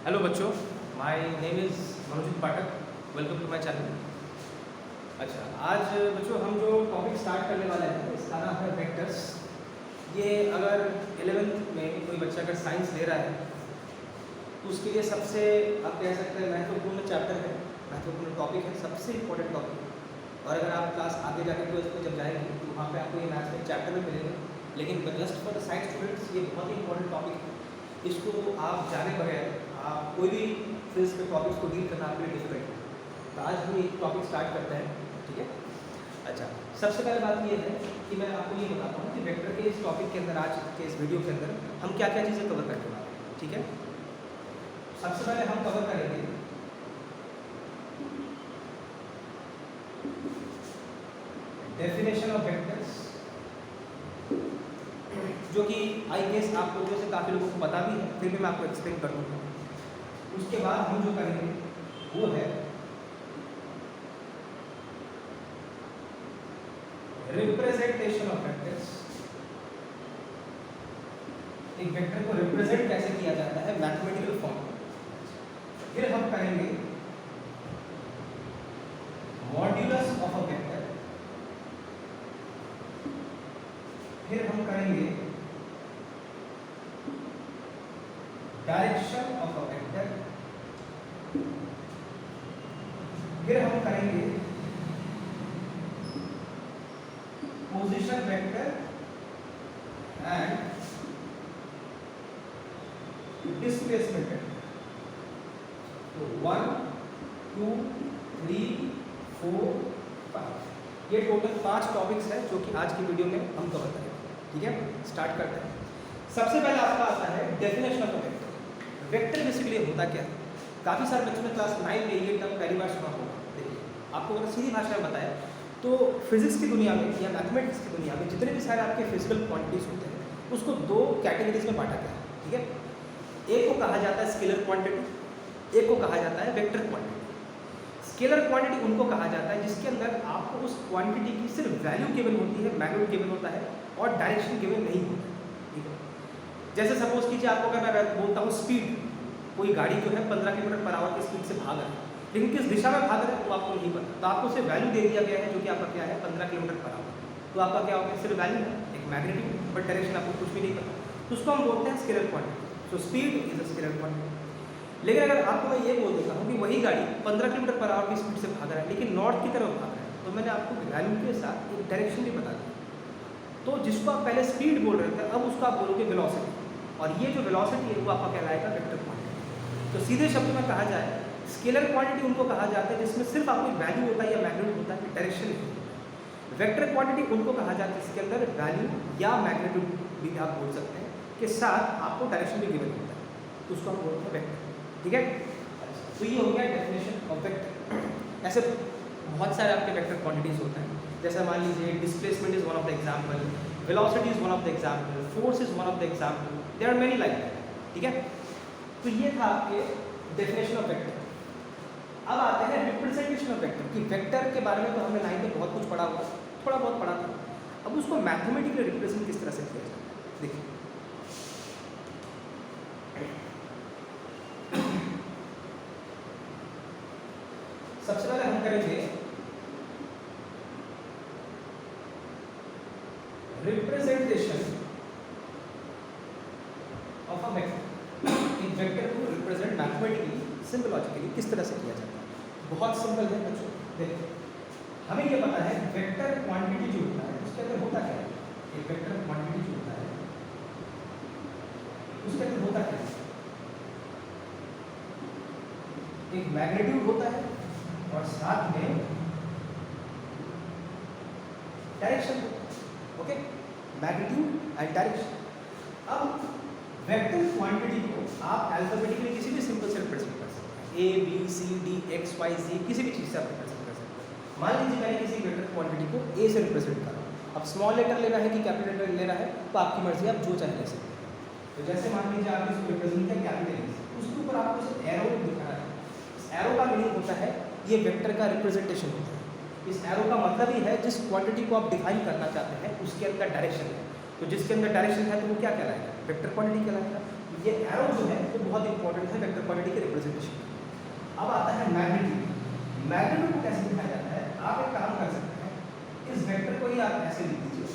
Hello बच्चों, my name is Manojit Pathak. Welcome to my channel. अच्छा, आज बच्चों हम जो टॉपिक स्टार्ट करने वाले हैं इसका नाम है वेक्टर्स। ये अगर 11th में कोई बच्चा अगर साइंस ले रहा है तो उसके लिए सबसे आप कह सकते हैं महत्वपूर्ण चैप्टर है, महत्वपूर्ण टॉपिक है, सबसे इम्पोर्टेंट टॉपिक। और अगर आप क्लास आगे जाके तो इसमें जब जाएंगे तो वहाँ पे आपको ये मैथ्स में चैप्टर में मिलेगा, लेकिन just for the science students ये बहुत ही इंपॉर्टेंट टॉपिक है। इसको आप जाने बगैर आप कोई भी फिजिक्स के टॉपिक्स को डील करना आपके लिए डिफिकल्ट है। तो आज हम एक टॉपिक स्टार्ट करते हैं, ठीक है। अच्छा, सबसे पहले बात ये है कि मैं आपको ये बताता हूँ कि वेक्टर के इस टॉपिक के अंदर, आज के इस वीडियो के अंदर हम क्या क्या चीज़ें कवर करने वाले हैं, ठीक है। सबसे पहले हम कवर करेंगे डेफिनेशन ऑफ वेक्टर्स, जो कि आई गेस आप लोगों से काफ़ी लोगों को पता भी है, फिर भी मैं आपको एक्सप्लेन कर दूँगा। उसके बाद हम जो करेंगे वो है रिप्रेजेंटेशन ऑफ वेक्टर्स। एक वेक्टर को रिप्रेजेंट कैसे किया जाता है मैथमेटिकल फॉर्म में। फिर हम करेंगे मॉड्यूलस ऑफ अ वेक्टर। फिर हम करेंगे डायरेक्शन ऑफ अ वेक्टर। फिर हम करेंगे position vector and displacement vector. तो 1 2 3 4 5 ये टोटल 5 टॉपिक्स है जो कि आज की वीडियो में हम कवर करेंगे, ठीक है। स्टार्ट करते हैं। सबसे पहले आपका आता है definition of a vector. Vector basically होता क्या है? काफ़ी सारे बच्चों ने क्लास 9 में ये टर्म पहली बार सुना होगा। देखिए, आपको अगर सीधी भाषा में बताया तो फिजिक्स की दुनिया में या मैथमेटिक्स की दुनिया में जितने भी सारे आपके फिजिकल क्वांटिटीज होते हैं उसको 2 कैटेगरीज में बांटा गया है, ठीक है। एक को कहा जाता है स्केलर क्वांटिटी, एक को कहा जाता है वेक्टर क्वांटिटी। स्केलर क्वांटिटी उनको कहा जाता है जिसके अंदर आपको उस क्वांटिटी की सिर्फ वैल्यू गिवन होती है, मैग्नीट्यूड गिवन होता है और डायरेक्शन गिवन नहीं होता है, ठीक है। जैसे सपोज कीजिए आपको अगर मैं बोलता हूँ स्पीड, कोई गाड़ी जो है 15 किलोमीटर पर आवर की स्पीड से भाग रहा है, लेकिन किस दिशा में भाग रहा है वो आपको नहीं पता, तो आपको सिर्फ वैल्यू दे दिया गया है जो कि आपका क्या है 15 किलोमीटर पर आवर। तो आपका क्या हो गया, सिर्फ वैल्यू है, एक मैग्नीट्यूड, बट डायरेक्शन आपको कुछ भी नहीं पता, तो उसको हम बोलते हैं scalar quantity. So speed is a scalar quantity. लेकिन अगर आपको मैं ये बोल देता हूँ कि वही गाड़ी 15 किलोमीटर पर आवर की स्पीड से भाग रहा है लेकिन नॉर्थ की तरफ भाग रहा है, तो मैंने आपको वैल्यू के साथ एक डायरेक्शन भी बता दिया। तो जिसको आप पहले स्पीड बोल रहे थे अब उसको आप बोलोगे वेलोसिटी, और ये जो वेलोसिटी है वो आपका कहलाएगा वेक्टर क्वांटिटी। तो सीधे शब्द में कहा जाए स्केलर क्वांटिटी उनको कहा जाता है जिसमें सिर्फ आपको वैल्यू होता है या मैग्नीट्यूड होता है, डायरेक्शन नहीं होता। वेक्टर क्वांटिटी उनको कहा जाता है जिसके अंदर वैल्यू या मैग्नीट्यूड भी आप बोल सकते हैं के साथ आपको डायरेक्शन भी गिवन होता है, तो उसको हम बोलते हैं वेक्टर, ठीक है। तो ये हो गया डेफिनेशन ऑफ वेक्टर। ऐसे बहुत सारे आपके वेक्टर क्वांटिटीज होते हैं, जैसे मान लीजिए displacement is one of the example, velocity is one of the example, force is one of the example, there are many like that, ठीक है। तो ये था आपके डेफिनेशन ऑफ वेक्टर। अब आते हैं रिप्रेजेंटेशन ऑफ वेक्टर कि वेक्टर के बारे में तो हमने 9 में बहुत कुछ पढ़ा हुआ, थोड़ा बहुत पढ़ा था। अब उसको मैथमेटिकली रिप्रेजेंट किस तरह से किया जाता है, देखिए। सबसे पहले हम करेंगे रिप्रेजेंटेशन ऑफ अ वेक्टर। एक वेक्टर को रिप्रेजेंट मैथमेटिकली सिंबॉलिकली किस तरह से किया जाता है? बहुत सिंपल है बच्चों। देखिए, हमें ये पता है वेक्टर क्वांटिटी जो होता है उसके अंदर होता क्या है। एक वेक्टर क्वांटिटी जो होता है उसके अंदर होता क्या है, एक मैग्नीट्यूड होता है और साथ में direction, okay, magnitude and direction. अब वेक्टर क्वांटिटी को आप अल्फाबेटिकली किसी भी सिंबल से रिप्रेजेंट कर सकते हैं, A B C D X Y G, किसी भी चीज़ से आप रिप्रेजेंट कर सकते हैं। मान लीजिए मैंने किसी वेक्टर क्वांटिटी को ए से रिप्रेजेंट करा, अब स्मॉल लेटर लेना है कि कैपिटल लेटर लेना है तो आपकी मर्जी, आप जो चाहे ले सकते हैं। तो जैसे मान लीजिए आपने इसको रिप्रेजेंट किया कैपिटल ए, उसके ऊपर आपको सिर्फ एरो दिखा रहा है। इस एरो का मीनिंग होता है ये वेक्टर का रिप्रेजेंटेशन होता है। इस एरो का मतलब ही है जिस क्वांटिटी को आप डिफाइन करना चाहते हैं उसके अंदर डायरेक्शन है, तो जिसके अंदर डायरेक्शन है तो वो क्या कहलाएगा, वेक्टर क्वांटिटी कहलाएगा। ये एरो जो है वो बहुत इंपॉर्टेंट है वेक्टर क्वांटिटी के रिप्रेजेंटेशन। अब आता है मैग्नीट्यूड। मैग्नीट्यूड को कैसे दिखाया जाता है? आप एक काम कर सकते हैं, इस वेक्टर को ही आप ऐसे लिख दीजिए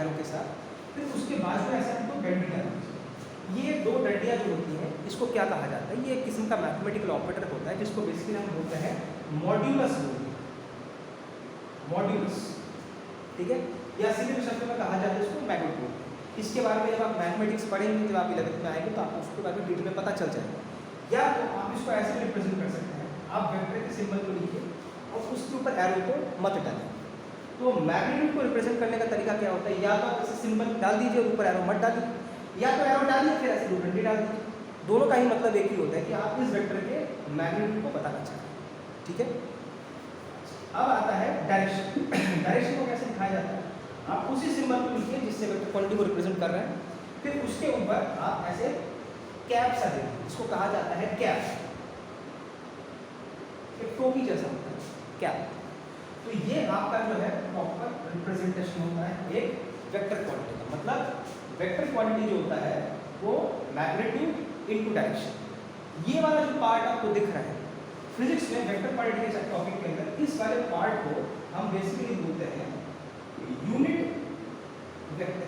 एरो के साथ, फिर उसके बाद में ऐसे हमको डंडी डाल दीजिए। ये दो डंडियाँ जो होती हैं इसको क्या कहा जाता है? ये एक किस्म का मैथमेटिकल ऑपरेटर होता है जिसको बेसिकली हम बोलते हैं मॉड्यूलस बोलते हैं, मॉड्यूलस, ठीक है, या सीधे शब्द में कहा जाता है इसको मैग्नीट्यूड। इसके बारे में जब आप मैथमेटिक्स पढ़ेंगे, जब आप 11th में आएंगे तो आपको उसके बारे में डिटेल में पता चल जाएगा। या तो आप इसको ऐसे रिप्रेजेंट कर सकते हैं, आप वेक्टर के सिंबल को लिखिए और उसके ऊपर एरो को मत डालें। तो मैग्नीट्यूड को रिप्रेजेंट करने का तरीका क्या होता है? या तो आप ऐसे सिंबल डाल दीजिए और ऊपर एरो मत डालिए, या तो एरो डालिए फिर ऐसे दो डंडी डाल दीजिए। दोनों का ही मतलब एक ही होता है कि आप इस वेक्टर के मैग्नीट्यूड को बताना चाहते हैं, ठीक है। अब आता है डायरेक्शन। डायरेक्शन को कैसे दिखाया जाता है? आप उसी सिंबल को लिखिए जिससे वेक्टर क्वांटिटी को रिप्रेजेंट कर रहे हैं, फिर उसके ऊपर आप ऐसे कैप सा दें, इसको कहा जाता है कैप, एक टोपी जैसा होता है कैप। तो ये आपका जो है प्रॉपर रिप्रेजेंटेशन होता है एक वेक्टर क्वांटिटी का। मतलब वेक्टर क्वांटिटी जो होता है वो मैग्नीट्यूड इनटू डायरेक्शन। ये वाला जो पार्ट आपको दिख रहा है फिजिक्स में वेक्टर क्वांटिटी के टॉपिक के अंदर, इस वाले पार्ट को हम बेसिकली बोलते हैं यूनिट वेक्टर।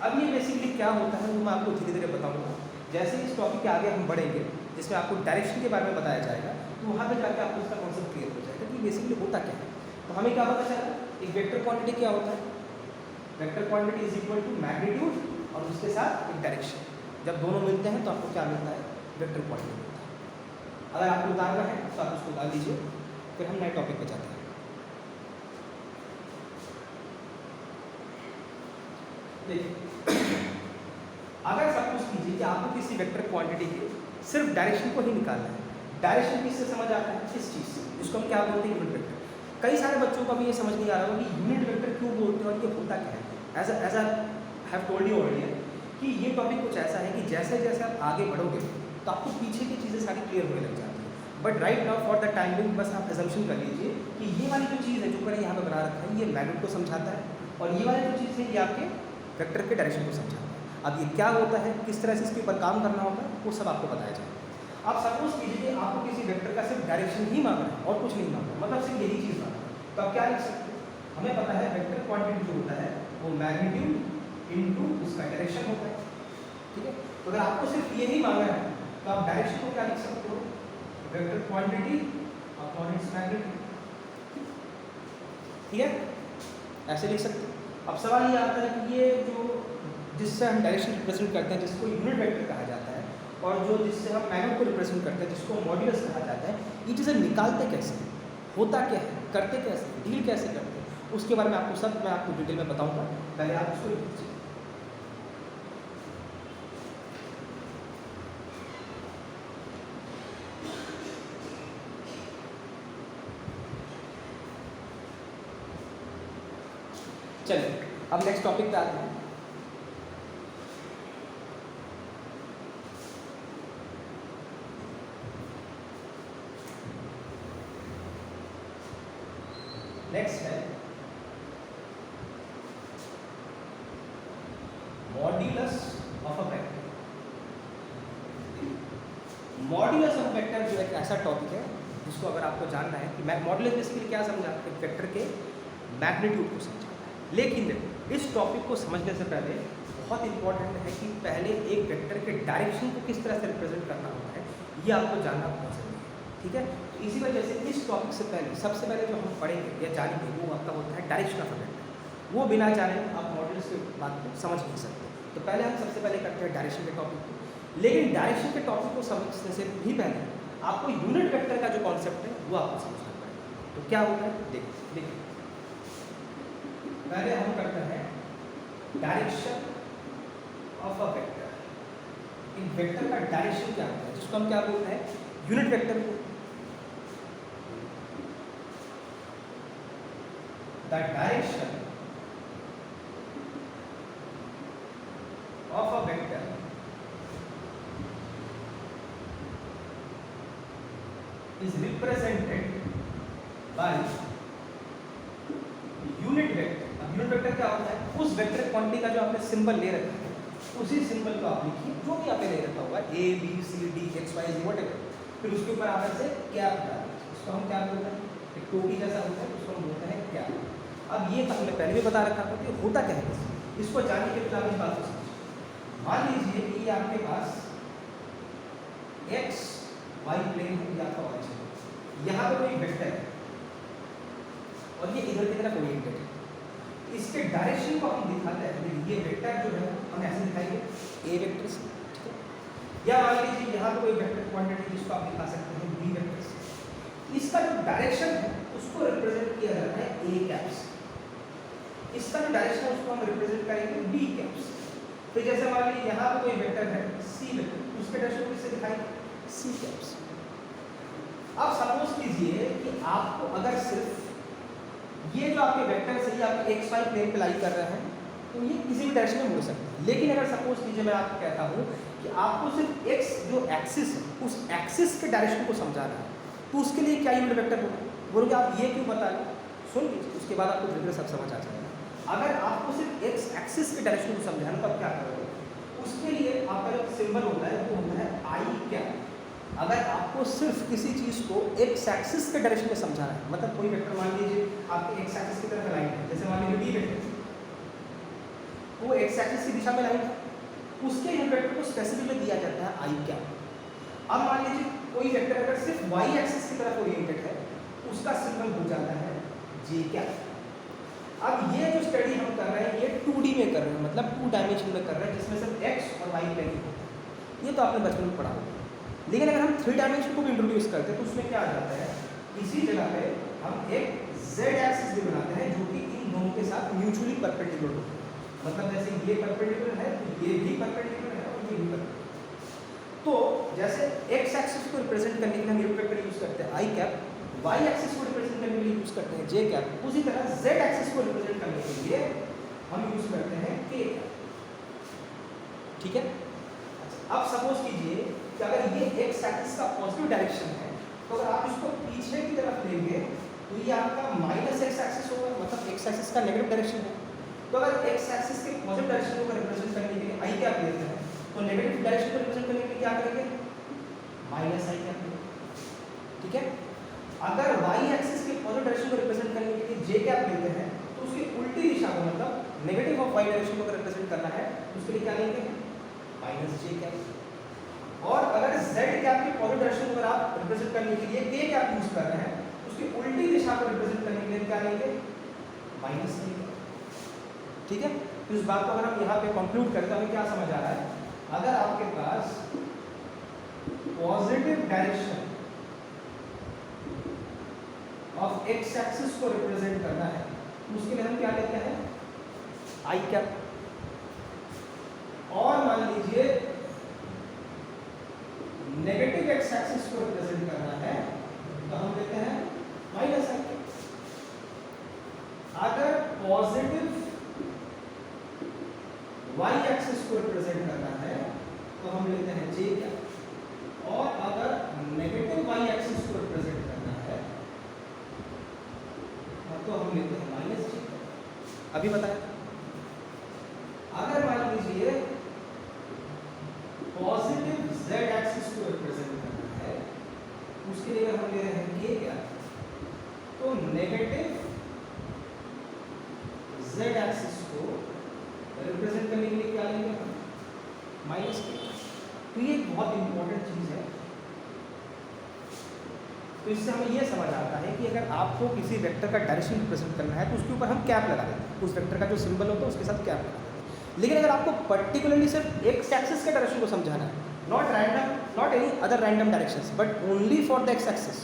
अब ये बेसिकली क्या होता है वो मैं आपको धीरे धीरे बताऊंगा। जैसे इस टॉपिक के आगे हम बढ़ेंगे जिसमें आपको डायरेक्शन के बारे में बताया जाएगा, तो वहाँ पे जाकर आपको इसका कॉन्सेप्ट क्लियर हो जाएगा कि बेसिकली होता क्या है। तो हमें क्या पता चला? एक वेक्टर क्वांटिटी क्या होता है? Vector quantity is equal to magnitude और उसके साथ एक डायरेक्शन। जब दोनों मिलते हैं तो आपको क्या मिलता है? वेक्टर क्वांटिटी मिलता है। अगर आपको उतारना है तो आप उसको डाल दीजिए, फिर हम नए टॉपिक पे जाते हैं। देखिए, अगर सपोज कीजिए कि आपको किसी वेक्टर क्वांटिटी के सिर्फ डायरेक्शन को ही निकालना है, डायरेक्शन किससे समझ आता है? इस चीज़ से, जिसको हम क्या बोलते हैं? Unit vector. कई सारे बच्चों को भी ये समझ नहीं आ रहा होगा कि यूनिट वेक्टर क्यों बोलते हैं और ये होता क्या है। As I have told you already कि ये टॉपिक कुछ ऐसा है कि जैसे जैसे आप आगे बढ़ोगे तो आपको पीछे की चीज़ें सारी क्लियर होने लग जाती हैं। But right now for the time being बस आप एजम्पशन कर लीजिए कि ये वाली जो चीज़ है जो मैंने यहाँ पर बना रखा है ये मैग्नीट्यूड को समझाता है और ये वाली जो चीज़ है ये आपके वेक्टर के डायरेक्शन को समझाता है। अब ये क्या होता है, किस तरह से इसके ऊपर काम करना होता है, वो सब आपको बताया जाएगा। आप सपोज कीजिए कि आपको किसी वेक्टर का सिर्फ डायरेक्शन ही मांगना है और कुछ नहीं मांगना, मतलब सिर्फ यही चीज़ मांगना है, तो आप क्या लिख सकते हैं? हमें पता है वेक्टर क्वांटिटी जो होता है वो मैग्नीट्यूड इनटू उसका डायरेक्शन होता है, ठीक है। तो अगर आपको सिर्फ यही मांगना है तो आप डायरेक्शन को क्या लिख सकते हो? Vector quantity upon its magnitude, ठीक है, ऐसे लिख सकते हो। अब सवाल ये आता है कि ये जो जिससे हम डायरेक्शन रिप्रेजेंट करते हैं जिसको यूनिट वेक्टर कहा जाता है, और जो जिससे हम मैग्नीट्यूड को रिप्रेजेंट करते हैं जिसको मॉड्यूलस कहा जाता है, ये चीज़ें निकालते कैसे हैं, होता क्या है, करते कैसे, डील कैसे करते हैं, उसके बारे में आपको सब मैं आपको डिटेल में बताऊंगा। पहले आप इसको लिख लीजिए। चलिए अब नेक्स्ट टॉपिक पे आते हैं। नेक्स्ट है modulus of a vector. Modulus of vector जो एक ऐसा टॉपिक है जिसको अगर आपको जानना है कि मॉड्यूलस बेसिकली क्या समझा, एक वेक्टर के मैग्नीट्यूड को समझाता है। लेकिन इस टॉपिक को समझने से पहले बहुत इंपॉर्टेंट है कि पहले एक वेक्टर के डायरेक्शन को किस तरह से रिप्रेजेंट करना होता है ये आपको जानना बहुत जरूरी है, ठीक है। तो इसी वजह से इस टॉपिक से पहले सबसे पहले जो हम पढ़ेंगे या जानेंगे वो आपका होता है डायरेक्शन ऑफ अ वेक्टर। वो बिना जाने आप मॉड्यूल्स की बात को समझ नहीं सकते। तो पहले हम सबसे पहले करते हैं डायरेक्शन के टॉपिक को। लेकिन डायरेक्शन के टॉपिक को समझने से भी पहले आपको यूनिट वेक्टर का जो कॉन्सेप्ट है वो आपको समझना पड़ेगा। तो क्या होता है देखिए, पहले हम करते हैं direction of a vector. In vector का डायरेक्शन क्या होता है जिसको हम क्या बोलते हैं? यूनिट वेक्टर को। The direction of a vector is represented by unit vector. अब यूनिट वेक्टर क्या होता है? उस वेक्टर क्वांटिटी का जो आपने सिंबल ले रखा है उसी सिंबल को आप लिखिए, जो भी आपने ले रखा A B C D X Y Z whatever, फिर उसके ऊपर आप ऐसे कैप डालें, उसको हम क्या बोलते हैं, एक टोपी जैसा होता है, उसको हम बोलते हैं कैप। अब ये तो हमने पहले भी बता रखा था कि होता क्या है, इसको जानने के लिए आप इस बात को समझिए। मान लीजिए कि ये आपके पास एक्स वाई प्लेन है, या आपका y है, यहाँ पर कोई वेक्टर है और ये इधर की तरफ ओरिएंटेड है, इसके डायरेक्शन को हम दिखाते हैं, ये वेक्टर जो है हम ऐसे दिखाएंगे ए वेक्टर से, ठीक है, या मान लीजिए यहाँ पे कोई वेक्टर क्वांटिटी जिसको आप दिखा सकते हैं बी वेक्टर से, इसका जो डायरेक्शन है उसको रिप्रेजेंट किया जाता है ए कैप से, इसका जो डायरेक्शन है उसको हम रिप्रेजेंट करेंगे बी कैप से। तो जैसे मान लीजिए यहाँ पे कोई वेक्टर है सी वेक्टर, उसके डायरेक्शन को किससे दिखाएंगे, सी कैप से। अब सपोज कीजिए कि आपको अगर सिर्फ ये जो आपके वेक्टर से ही आप एक्स वाई प्लेन पे लाई कर रहे हैं तो ये किसी भी डायरेक्शन में मुड़ सकते हैं, लेकिन अगर सपोज कीजिए मैं आपको कहता हूँ कि आपको सिर्फ एक्स जो एक्सिस है उस एक्सिस के डायरेक्शन को समझाना है, तो उसके लिए क्या यूनिट वेक्टर होगा, बोलोगे आप ये क्यों बता रहे, सुन लीजिए उसके बाद आपको धीरे धीरे सब समझ आ जाएगा। अगर आपको सिर्फ एक्स एक्सिस के डायरेक्शन को समझाना तो आप क्या करोगे, उसके लिए आपका जो सिंबल होता है वो होता है आई कैप। अगर आपको सिर्फ किसी चीज़ को एक्स एक्सिस के डायरेक्शन में समझाना है, मतलब कोई वेक्टर मान लीजिए आपके एक्स एक्सिस की तरफ लाइन है, जैसे मान लीजिए डी वेक्टर वो एक्स एक्सिस की दिशा में लाइन है, उसके यूनिट वेक्टर को स्पेसिफिकली दिया जाता है आई कैप। अब मान लीजिए कोई वेक्टर अगर सिर्फ वाई एक्सिस की तरफ ओरिएंटेड है, उसका सिंबल हो जाता है जे कैप। अब ये जो स्टडी हम कर रहे हैं ये 2D में कर रहे हैं, मतलब 2 डायमेंशन में कर रहे हैं, जिसमें सिर्फ एक्स और वाई प्लेन होता है, ये तो आपने बचपन में पढ़ा होगा। लेकिन अगर हम 3 डायमेंशन को भी इंट्रोड्यूस करते हैं तो उसमें क्या आ जाता है, इसी जगह पे हम एक z एक्सिस भी बनाते हैं जो कि इन दोनों के साथ म्यूचुअली परपेंडिकुलर होता है, मतलब जैसे ये परपेंडिकुलर है तो ये भी परपेंडिकुलर है और ये भी परपेंडिकुलर। तो जैसे x एक्सिस को रिप्रेजेंट करने के लिए हम यूनिट वेक्टर यूज करते हैं आई कैप, y एक्सिस को रिप्रेजेंट करने के लिए यूज करते हैं j कैप, उसी तरह z एक्सिस को रिप्रेजेंट करने के लिए हम यूज करते हैं k कैप, ठीक है। अब सपोज कीजिए कि अगर ये x एक्सिस का पॉजिटिव डायरेक्शन है तो अगर आप इसको पीछे की तरफ लेंगे तो ये आपका माइनस x एक्सिस होगा, मतलब x एक्सिस का नेगेटिव डायरेक्शन है। तो अगर x एक्सिस के पॉजिटिव डायरेक्शन को रिप्रेजेंट करने के लिए i कैप लेते हैं तो नेगेटिव डायरेक्शन को रिप्रेजेंट करने के लिए क्या करेंगे, माइनस i कैप, ठीक है। अगर y एक्सिस के पॉजिटिव डायरेक्शन को रिप्रेजेंट करने के लिए j कैप लेते हैं तो उसकी उल्टी दिशा को, मतलब नेगेटिव ऑफ y डायरेक्शन को रिप्रेजेंट करना है, उसके लिए क्या लेंगे, माइनस j कैप। और अगर z कैप के पॉजिटिव डायरेक्शन को आप रिप्रेजेंट करने के लिए k कैप यूज कर रहे हैं, उसकी उल्टी दिशा को रिप्रेजेंट करने के लिए क्या लेंगे, माइनस k कैप, ठीक है। तो इस बात को अगर हम यहाँ पे कंक्लूड करें तो हमें क्या समझ आ रहा है, अगर आपके पास positive direction of x axis को रिप्रेजेंट करना है तो उसके लिए हम क्या लेते हैं, आई कैप। और मान लीजिए नेगेटिव x एक्सिस को रिप्रेजेंट करना है तो हम लेते हैं माइनस आई कैप। अगर पॉजिटिव y एक्सिस को रिप्रेजेंट करना है तो हम लेते हैं j कैप, और अगर नेगेटिव y एक्सिस को रिप्रेजेंट करना है तो हम लेते हैं माइनस j कैप। अभी बताया, अगर मान लीजिए पॉजिटिव z एक्सिस को रिप्रेजेंट करना है उसके लिए हम ले रहे हैं k कैप, तो नेगेटिव z एक्सिस को रिप्रेजेंट करने के लिए क्या लेंगे हम, माइनस k। तो ये एक बहुत इंपॉर्टेंट चीज़ है। तो इससे हमें ये समझ आता है कि अगर आपको किसी वेक्टर का डायरेक्शन रिप्रेजेंट करना है तो उसके ऊपर हम कैप लगा देते हैं, उस वेक्टर का जो सिंबल होता है उसके साथ कैप लगा देते हैं। लेकिन अगर आपको पर्टिकुलरली सिर्फ एक्स एक्सिस के डायरेक्शन को समझाना है, not random, not any other random directions, but only for the x axis,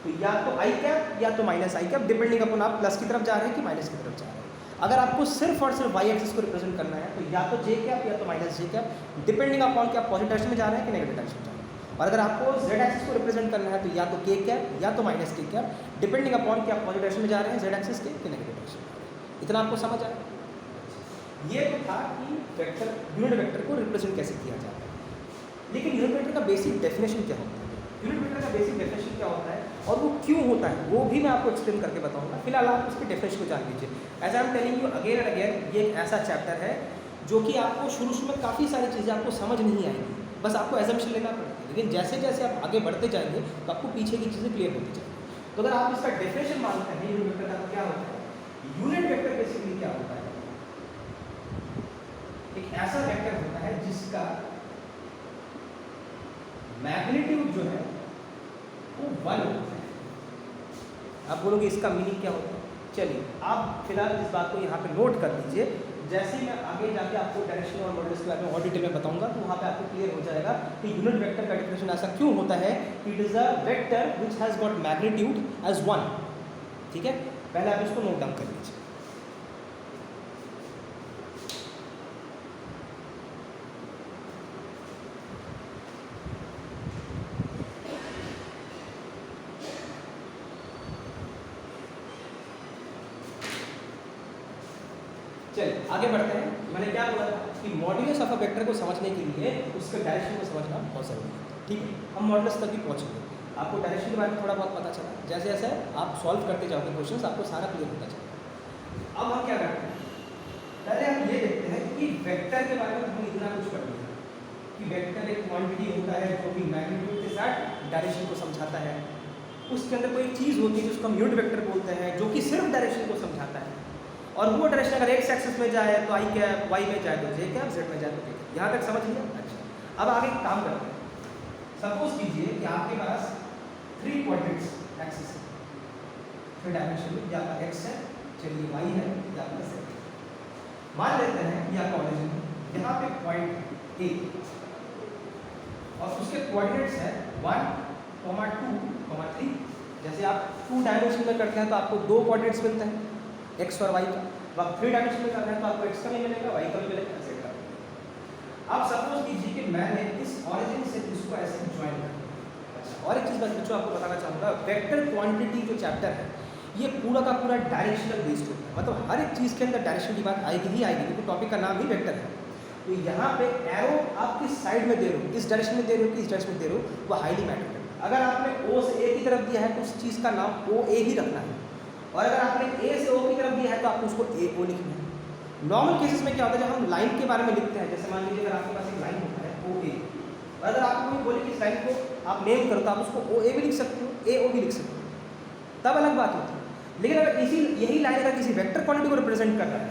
तो या तो आई कैप या तो माइनस आई कैप, डिपेंडिंग अपॉन आप प्लस की तरफ जा रहे हैं कि माइनस की तरफ जा रहे हैं। अगर आपको सिर्फ और सिर्फ वाई एक्सिस को रिप्रेजेंट करना है तो या तो जे कैप या तो माइनस जे कैप, डिपेंडिंग अपॉन कि आप पॉजिटिव डायरेक्शन में जा रहे हैं कि नेगेटिव डायरेक्शन में जा रहे हैं। और अगर आपको जेड एक्सिस को रिप्रेजेंट करना है तो या तो के कैप या तो माइनस के कैप, डिपेंडिंग अपॉन कि आप पॉजिटिव डायरेक्शन में जा रहे हैं जेड एक्सिस के कि नेगेटिव डायरेक्शन में। इतना आपको समझ आया। ये तो था कि वेक्टर, यूनिट वेक्टर को रिप्रेजेंट कैसे किया जाता है। लेकिन यूनिट वेक्टर का बेसिक डेफिनेशन क्या होता है, यूनिट वेक्टर का बेसिक डेफिनेशन क्या होता है और वो क्यों होता है वो भी मैं आपको एक्सप्लेन करके बताऊंगा। फिलहाल आप उसके डेफिनेशन को जान लीजिए। As I am telling you again and again, ये एक ऐसा चैप्टर है जो कि आपको शुरू में काफ़ी सारी चीज़ें आपको समझ नहीं आएंगी, बस आपको एजम्पशन लेना पड़ेगा, लेकिन जैसे जैसे आप आगे बढ़ते जाएंगे तो आपको पीछे की चीज़ें क्लियर होती जाएंगी। तो अगर आप इसका डेफिनेशन मानते हैं यूनिट वेक्टर का क्या होता है, यूनिट वेक्टर बेसिकली क्या होता है, एक ऐसा वेक्टर होता है जिसका मैग्नीट्यूड जो है वो 1 होता है। आप बोलोगे इसका मीनिंग क्या होता है, चलिए आप फिलहाल इस बात को यहाँ पे नोट कर लीजिए। जैसे ही मैं आगे जाके आपको डायरेक्शन और मॉडल्स के बारे में और डिटेल में बताऊंगा तो वहाँ पे आपको क्लियर हो जाएगा कि यूनिट वेक्टर का डेफिनेशन ऐसा क्यों होता है। It is a vector which has got magnitude as 1। ठीक है, पहले आप इसको नोट डाउन कर लीजिए। चलिए आगे बढ़ते हैं। मैंने क्या बोला था कि मॉड्यूलस ऑफ अ वेक्टर को समझने के लिए उसके डायरेक्शन को समझना बहुत जरूरी है। ठीक है, हम मॉड्यूलस तक भी पहुँचेंगे। आपको डायरेक्शन के बारे में थोड़ा बहुत पता चला, जैसे जैसे आप सॉल्व करते जाओगे क्वेश्चंस आपको सारा क्लियर होता चलेगा। अब हम क्या करते हैं, पहले हम ये देखते हैं कि वेक्टर के बारे में हम इतना कुछ पढ़ लिया कि वेक्टर एक क्वांटिटी होता है जो कि मैग्नीट्यूड के साथ डायरेक्शन को समझाता है। उसके अंदर कोई चीज़ होती है जिसको हम यूनिट वेक्टर बोलते हैं जो कि सिर्फ डायरेक्शन को समझाता है, और वो डायरेक्शन अगर एक्स एक्सिस में जाए तो आई कैप, वाई में जाए तो जे कैप, जेड में जाए तो जे कैप। यहाँ तक समझ लिया। अच्छा, अब आगे काम करते हैं। सपोज कीजिए कि आपके पास 3 क्वाड्रेंट्स एक्सिस है, 3 डायमेंशन में, या आपका एक्स है, चलिए वाई है, या आपका जेड है। मान लेते हैं ये आपका ओरिजिन है, यहाँ पे पॉइंट ए और उसके कोऑर्डिनेट्स है 1, 2, 3। जैसे आप 2 डायमेंशन में करते हैं तो आपको 2 कोऑर्डिनेट्स मिलते हैं एक्स और वाई का। अब 3 डायमेंशन में करना है तो आपको एक्स का भी मिलेगा, वाई का भी मिलेगा, जेड का भी मिलेगा। अब सपोज कीजिए कि मैंने इस ऑरिजिन से इसको ऐसे ज्वाइन कर दिया। अच्छा, और एक चीज़ बच्चों आपको बताना चाहूँगा, वेक्टर क्वांटिटी जो चैप्टर है ये पूरा का पूरा डायरेक्शनल बेस्ड होता है, मतलब हर एक चीज़ के अंदर डायरेक्शन की बात आएगी ही आएगी, क्योंकि टॉपिक का नाम ही वेक्टर है। तो यहाँ पे एरो आप किस साइड में दे रहे हो, किस डायरेक्शन में दे रहे हो, किस डायरेक्शन में दे रहे हो, वो हाईली मैटर करता है। अगर आपने ओ से ए की तरफ दिया है तो उस चीज़ का नाम ओ ए ही रखना है, और अगर आपने ए से ओ की तरफ दिया है तो आपको उसको ए ओ लिखना है। नॉर्मल केसेस में क्या होता है, जब हम लाइन के बारे में लिखते हैं, जैसे मान लीजिए अगर आपके पास एक लाइन होता है ओ ए, और अगर आपको कोई बोले कि इस लाइन को आप नेम करो तो आप उसको ओ ए भी लिख सकते हो, ए ओ भी लिख सकते हो, तब अलग बात होती है। लेकिन अगर यही लाइन अगर किसी वेक्टर क्वांटिटी को रिप्रेजेंट कर रहा है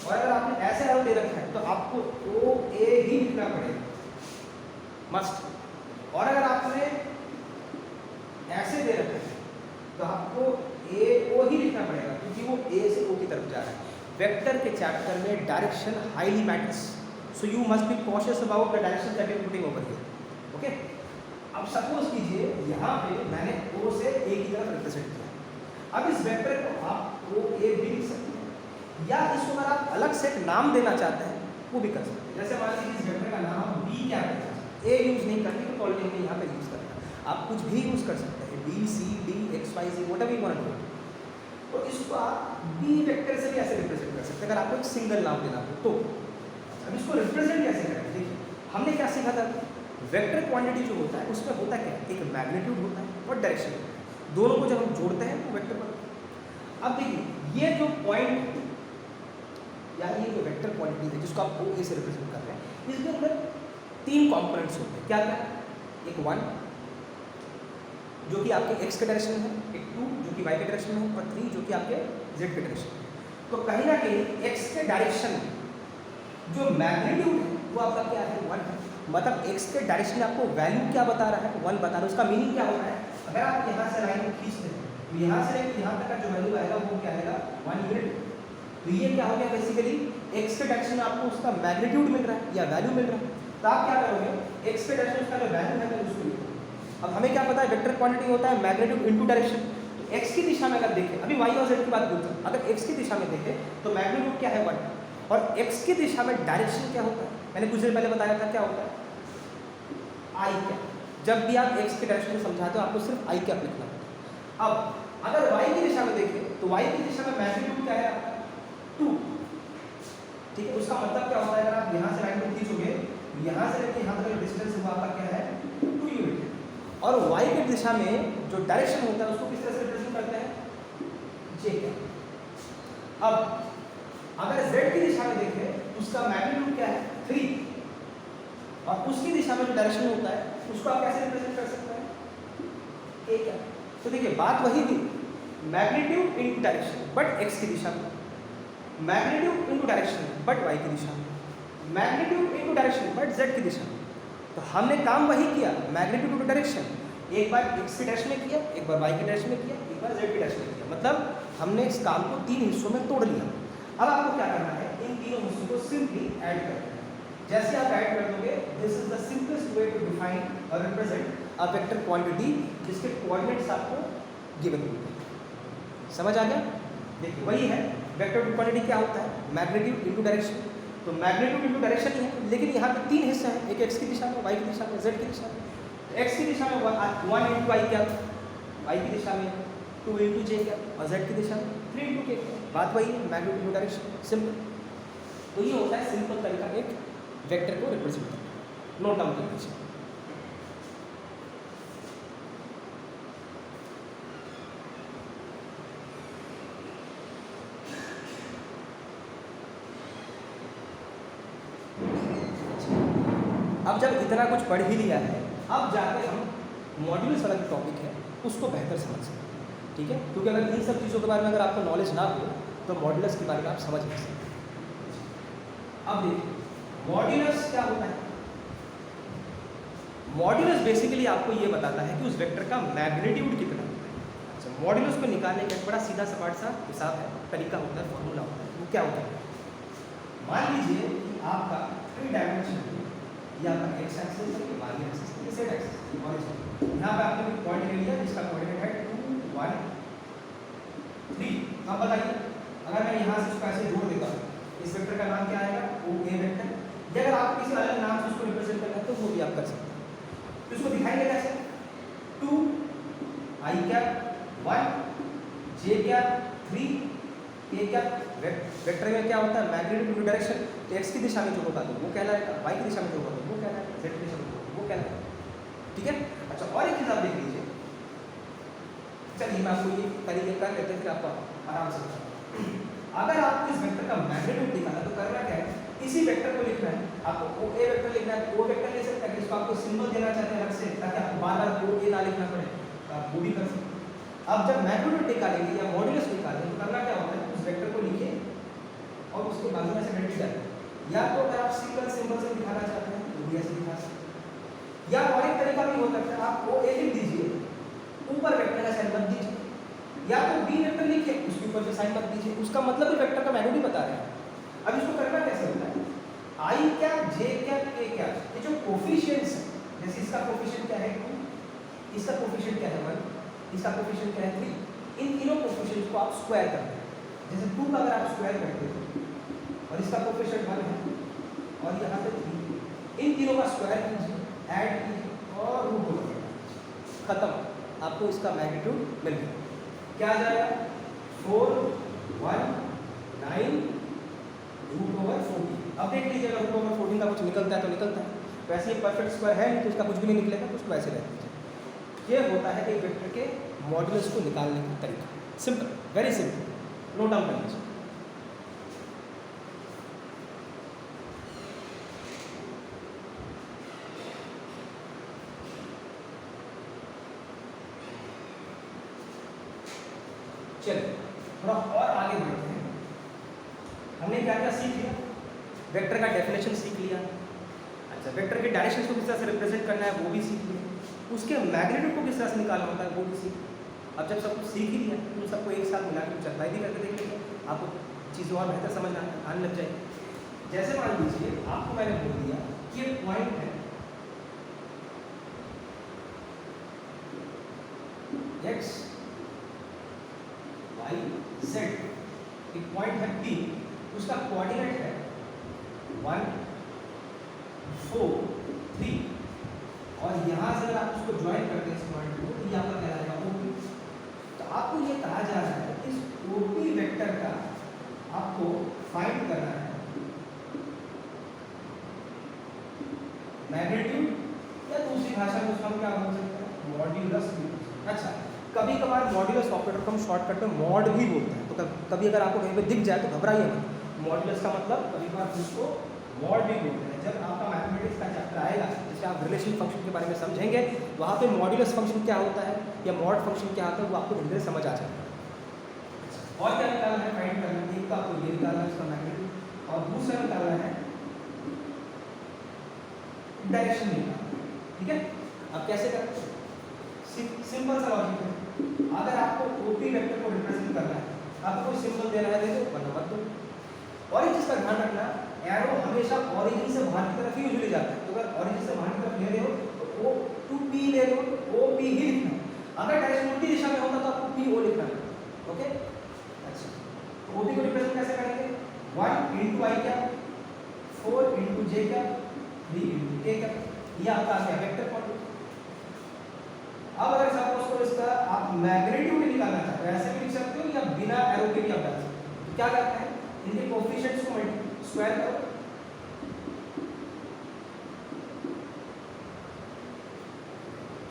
और अगर आपने ऐसे एरो दे रखा है तो आपको ओ ए ही लिखना पड़ेगा, मस्ट। और अगर आपने ऐसे दे रखा है तो आपको ए ओ ही लिखना पड़ेगा, क्योंकि वो ए से ओ की तरफ जा रहा है। वेक्टर के चैप्टर में direction highly matters, so you must be cautious about the direction that you are putting over here. Okay, अब सपोज कीजिए यहाँ पे मैंने ओ से ए की तरफ रिप्रेजेंट किया। अब इस वेक्टर को आप ओ ए भी लिख सकते हैं, या इसको अगर आप अलग से एक नाम देना चाहते हैं वो भी कर सकते हैं। जैसे मान लीजिए इस वेक्टर का नाम बी क्या है, ए यूज़ नहीं करनी तो ऑलरेडी हमने यहाँ पे यूज़ करना, आप कुछ भी यूज़ कर सकते हैं, B C D X Y G whatever you want to do. तो इसको आप बी वेक्टर से भी ऐसे रिप्रेजेंट कर सकते हैं अगर आपको एक सिंगल नाम देना हो तो। अब इसको रिप्रेजेंट कैसे करें, देखिए हमने क्या सीखा था, वेक्टर क्वांटिटी जो होता है उसमें होता क्या है, एक मैग्नीट्यूड होता है और डायरेक्शन होता है, दोनों को जब हम जोड़ते हैं तो वेक्टर बनता है। अब देखिए ये जो पॉइंट या ये जो वेक्टर क्वांटिटी है जिसको आप ओ ए से रिप्रेजेंट कर रहे हैं, इसके अंदर 3 कंपोनेंट्स होते हैं। क्या क्या, एक 1 जो कि आपके x के डायरेक्शन में है, एक 2 जो कि y के डायरेक्शन में है, और 3 जो कि आपके z के डायरेक्शन में है। तो कहीं ना कहीं x के डायरेक्शन में जो मैग्नीट्यूड है वो आपका क्या है, 1 है। मतलब x के डायरेक्शन में आपको वैल्यू क्या बता रहा है, 1 बता रहा है। उसका मीनिंग क्या होता है, अगर आप यहाँ से लाइन को खींचते हैं तो यहाँ से लेकर यहाँ तक का जो वैल्यू आएगा वो क्या आएगा, 1 यूनिट। तो ये क्या हो गया, बेसिकली x के डायरेक्शन में आपको उसका मैग्नीट्यूड मिल रहा है या वैल्यू मिल रहा है। तो आप क्या करोगे, x के डायरेक्शन उसका जो वैल्यू है उसको लिखो। अब हमें क्या पता है, वेक्टर क्वांटिटी होता है मैग्नीट्यूड इनटू डायरेक्शन। तो x की दिशा में अगर देखें, अभी y और z की बात बोलते हैं, अगर x की दिशा में देखें तो मैग्नीट्यूड क्या है 1, और x की दिशा में डायरेक्शन क्या होता है, मैंने कुछ देर पहले बताया था क्या होता है, आई कैप। जब भी आप x के डायरेक्शन को समझाते हो आपको सिर्फ आई कैप लिखना होता है। अब अगर y की दिशा में देखें तो y की दिशा में मैग्नीट्यूड क्या है, 2। ठीक है, उसका मतलब क्या होता है, अगर आप यहाँ से लाइन को खींचोगे, यहाँ से लेकर यहाँ तक जो डिस्टेंस हुआ आपका क्या है, 2 यूनिट। और y की दिशा में जो डायरेक्शन होता है उसको किस तरह से रिप्रेजेंट करते हैं, j कैप। अब अगर z की दिशा में देखें तो उसका मैग्नीट्यूड क्या है, 3। और उसकी दिशा में जो डायरेक्शन होता है उसको आप कैसे रिप्रेजेंट कर सकते हैं? ए क्या? तो देखिए बात वही थी, magnitude into direction but x की दिशा में, magnitude into direction but why की दिशा में, magnitude into direction but Z की दिशा में। तो हमने काम वही किया, मैग्नीट्यूड इनटू डायरेक्शन, एक बार एक्स की डायरेक्शन में किया, एक बार वाई की डायरेक्शन में किया, एक बार जेड की डायरेक्शन में किया। मतलब हमने इस काम को 3 हिस्सों में तोड़ लिया। अब आपको क्या करना है, इन तीनों हिस्सों को सिंपली ऐड करना है। जैसे आप ऐड कर दोगे, this is the simplest way to define और रिप्रेजेंट अ वेक्टर क्वांटिटी जिसके कोऑर्डिनेट्स आपको गिवन होते हैं। समझ आ गया? देखिए वही है, वेक्टर क्वांटिटी क्या होता है, मैग्नीट्यूड इनटू डायरेक्शन। तो मैग्नीट्यूड इनटू डायरेक्शन ही है, लेकिन यहाँ पे 3 हिस्से हैं, एक एक्स की दिशा में, वाई की दिशा में, जेड की दिशा में। एक्स की दिशा में 1 इंटू वाई क्या, वाई की दिशा में 2 इंटू जे क्या, और जेड की दिशा में 3 इंटू के। बात वही है, मैग्नीट्यूड इनटू डायरेक्शन, सिंपल। तो ये होता है सिंपल तरीका एक वेक्टर को रिप्रेजेंट करना। नोट डाउन कर लीजिए। अब जब इतना कुछ पढ़ ही लिया है, अब जाके हम मॉड्यूल्स वाला जो टॉपिक है उसको बेहतर समझ सकते हैं। ठीक है, क्योंकि अगर इन सब चीज़ों के बारे में अगर आपको नॉलेज ना हो तो मॉड्यूलस के बारे में आप समझ नहीं सकते। अब देखिए मॉड्यूलस क्या होता है। मॉड्यूलस बेसिकली आपको ये बताता है कि उस वेक्टर का मैग्नीट्यूड कितना होता है। अच्छा, मॉड्यूलस को निकालने का एक बड़ा सीधा सपाट सा हिसाब है, तरीका होता है, फॉर्मूला होता है। वो क्या होता है, मान लीजिए कि आपका 3 डायमेंशन या आपका एक्स एक्सिस है, वाई एक्सिस है, जेड एक्सिस है, हॉरिजॉन्टल। यहाँ पे आपने एक पॉइंट ले लिया जिसका कोऑर्डिनेट है 2 1 3। अब बताइए अगर मैं यहाँ से इसको ऐसे जोड़ देता हूँ, इस वेक्टर का नाम क्या आएगा, ओ ए वेक्टर। या अगर आप किसी अलग नाम से उसको रिप्रेजेंट करना है तो वो भी आप कर सकते हैं। तो इसको दिखाएंगे कैसे, 2 आई cap 1 J cap 3 A cap. Vector में क्या होता है, मैग्नीट्यूड इनटू डायरेक्शन। तो एक्स की दिशा में जो होगा तो वो कहलाएगा, वाई की दिशा में जो होगा तो वो कहलाएगा, जेड की दिशा में वो कहलाएगा। ठीक है। अच्छा, और एक चीज़ आप देख लीजिए, चलिए मैं आपको ये तरीके कर लेते हैं, फिर आपको आराम से बताऊँ। अगर आपको इस वेक्टर का मैग्नीट्यूड दिखाना है तो करना क्या है, इसी वेक्टर को लिखना है। आपको ओ ए वेक्टर लिखना है, ओ वेक्टर ले सकते हैं, इसको आपको सिंबल देना चाहते हैं अलग से ताकि आपको बार-बार ओ ए ना लिखना पड़े, तो आप वो भी कर सकते हैं। अब जब मैग्नीट्यूड निकालेंगे या मॉड्यूलस निकालेंगे तो करना क्या होता है, उस वेक्टर को लिखिए और उसके बाजू में से घंटी डालिए। या तो अगर आप सिंगल सिंबल से दिखाना चाहते हैं तो भी ऐसे दिखा सकते हैं, या और एक तरीका भी हो सकता है, आप ओ ए लिख दीजिए, ऊपर वेक्टर का साइन मत दीजिए, या तो बी वेक्टर लिखिए उसके ऊपर से साइन मत दीजिए। उसका मतलब ही वेक्टर का मैग्नीट्यूड बता रहे हैं। अब इसको करना कैसे होता है, आई कैप जे कैप के कैप, ये जो कोफिशिएंट्स है, जैसे इसका कोफिशिएंट क्या है 2, इसका कोफिशिएंट क्या है 1, इसका कोफिशिएंट क्या है 3, इन तीनों कोफिशिएंट्स को आप स्क्वायर करते हैं। जैसे 2 का अगर आप स्क्वायर करते हो और इसका कोफिशिएंट 1 है और यहाँ पे 3, इन तीनों का स्क्वायर कीजिए, ऐड कीजिए और रूट ओवर कीजिए, खत्म, आपको इसका मैग्नीट्यूड मिल गया। क्या आ जाएगा, 4 1 9 रूट ओवर 14। अब देख लीजिएगा रूट ओवर 14 का कुछ निकलता है तो निकलता है, वैसे ये परफेक्ट स्क्वायर है नहीं तो इसका कुछ भी नहीं निकलेगा, तो उसको ऐसे रह दीजिए। ये होता है एक वेक्टर के मॉड्यूलस को निकालने का तरीका, simple, very simple. Note down कर लीजिए। चलिए थोड़ा और आगे बढ़ते हैं। हमने क्या क्या सीख लिया, वेक्टर का डेफिनेशन सीख लिया। अच्छा, वेक्टर के डायरेक्शन को किस तरह से रिप्रेजेंट करना है वो भी सीख लिया, उसके मैग्नीट्यूड को किस तरह से निकालना होता है वो भी सीख। अब जब सब कुछ सीख ही लिया तो सबको एक साथ मिला के चर्चा भी करके देख लीजिए, आपको चीज़ों और बेहतर समझ आने लग जाएगी। जैसे मान लीजिए आपको मैंने बोल दिया कि ये पॉइंट है एक्स वाई जेड, एक पॉइंट है P, उसका कोऑर्डिनेट है 1 4 3, और यहाँ से अगर आप उसको ज्वाइन करते हैं इस पॉइंट को तो यहाँ पर क्या आएगा OP। तो आपको ये कहा जा रहा है इस OP वेक्टर का आपको फाइंड करना है मैग्नीट्यूड, या दूसरी भाषा में उसका हम क्या बोल सकते हैं, मॉड्यूलस। अच्छा, कभी कभार मॉड्यूलस ऑपरेटर को हम शॉर्टकट में मॉड भी बोलते हैं, तो कभी अगर आपको कहीं पे दिख जाए तो घबराइए मत, मॉड्यूलस का मतलब कभी कभार उसको मॉड भी बोलते हैं। जब आपका मैथमेटिक्स का चैप्टर आएगा जिससे आप रिलेशन फंक्शन के बारे में समझेंगे, वहाँ पे मॉड्यूलस फंक्शन क्या होता है या मॉड फंक्शन क्या होता है वो आपको धीरे धीरे समझ आ जाएगा। और क्या निकालना है, फाइंड करना है, एक तो आपको ये निकालना है उसका मैग्नीट्यूड और दूसरा निकालना है डायरेक्शन निकालना। ठीक है, अब कैसे करें? सिंपल सा लॉजिक है। अगर आपको ओपी वेक्टर को रिप्रेजेंट करना है, आपको कोई सिंबल देना है दे दो वरना मत दो। और एक चीज का ध्यान रखना, एरो हमेशा ओरिजिन से बाहर की तरफ ही यूजुअली जाता है। तो अगर ओरिजिन से बाहर की तरफ ले रहे हो तो ओ टू पी ले लो, ओ पी ही लिखना है। अगर डायरेक्शन उल्टी दिशा में होता तो आपको पी ओ लिखना है। ओके, अच्छा, तो ओपी को रिप्रेजेंट कैसे करेंगे? 1 into i क्या, 4 into j क्या, 3 into k क्या, ये आपका आ गया वेक्टर क्वांटिटी। अब अगर सपोज को इसका आप मैग्नीट्यूड निकालना चाहते हो, ऐसे भी लिख सकते हो या बिना एरो के भी आप डाल सकते हो। तो क्या करते हैं, इनके कोएफिशिएंट्स को स्क्वायर करो,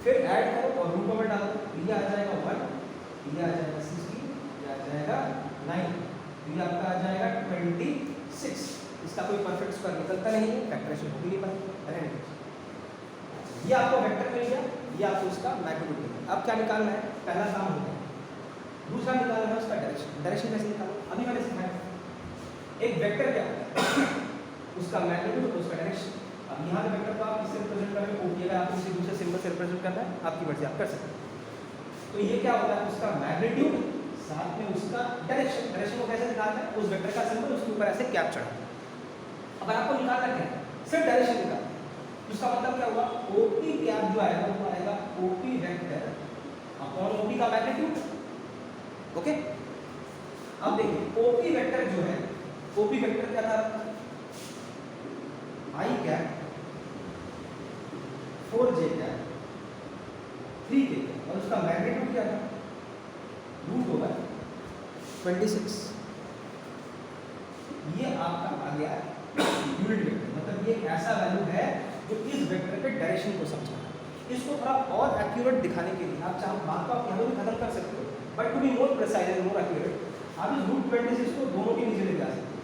फिर ऐड करो और रूट ओवर डालो। ये आ जाएगा 1, ये आ जाएगा 60, ये आ जाएगा 9, ये आपका आ जाएगा 26। इसका कोई परफेक्ट स्क्वायर निकलता नहीं है, फैक्टराइजेशन हो भी नहीं पाएगी। ये आपको वेक्टर मिल गया, ये आपको उसका मैग्नीट्यूड मिल गया। अब क्या निकालना है? पहला काम हो गया। दूसरा निकालना है उसका डायरेक्शन। डायरेक्शन कैसे निकालो? अभी मैंने सिखाया। एक वेक्टर क्या है, उसका मैग्नीट्यूड, उसका डायरेक्शन। अब यहाँ पे वेक्टर को आप किससे रिप्रेजेंट करेंगे? ओपी। अगर आपको किसी दूसरे सिंबल से रिप्रेजेंट करना है आपकी मर्जी, आप कर सकते हैं। तो ये क्या होता है, उसका मैग्नीट्यूड साथ में उसका डायरेक्शन। डायरेक्शन को कैसे निकालना है? उस वेक्टर का सिंबल उसके ऊपर ऐसे कैप चढ़ा। अब आपको निकालना क्या है? सिर्फ डायरेक्शन निकालना। उसका मतलब क्या हुआ, ओपी कैप जो आएगा वो आएगा ओपी वेक्टर अपॉन ओपी का मैग्नीट्यूड। ओके, अब देखिए ओपी वेक्टर जो है, ओपी वेक्टर क्या था? आई कैप 4j कैप 3k और उसका मैग्नीट्यूड क्या था? Root over 26। ये आपका आ गया यूनिट वेक्टर। मतलब ये एक ऐसा वैल्यू है जो इस वेक्टर के डायरेक्शन को समझा है। इसको थोड़ा और एक्यूरेट दिखाने के लिए आप चाहो बात को आप यहाँ भी खत्म कर सकते हो, but to be more precise and more accurate आप इस रूट 26 को दोनों के नीचे ले जा सकते हो।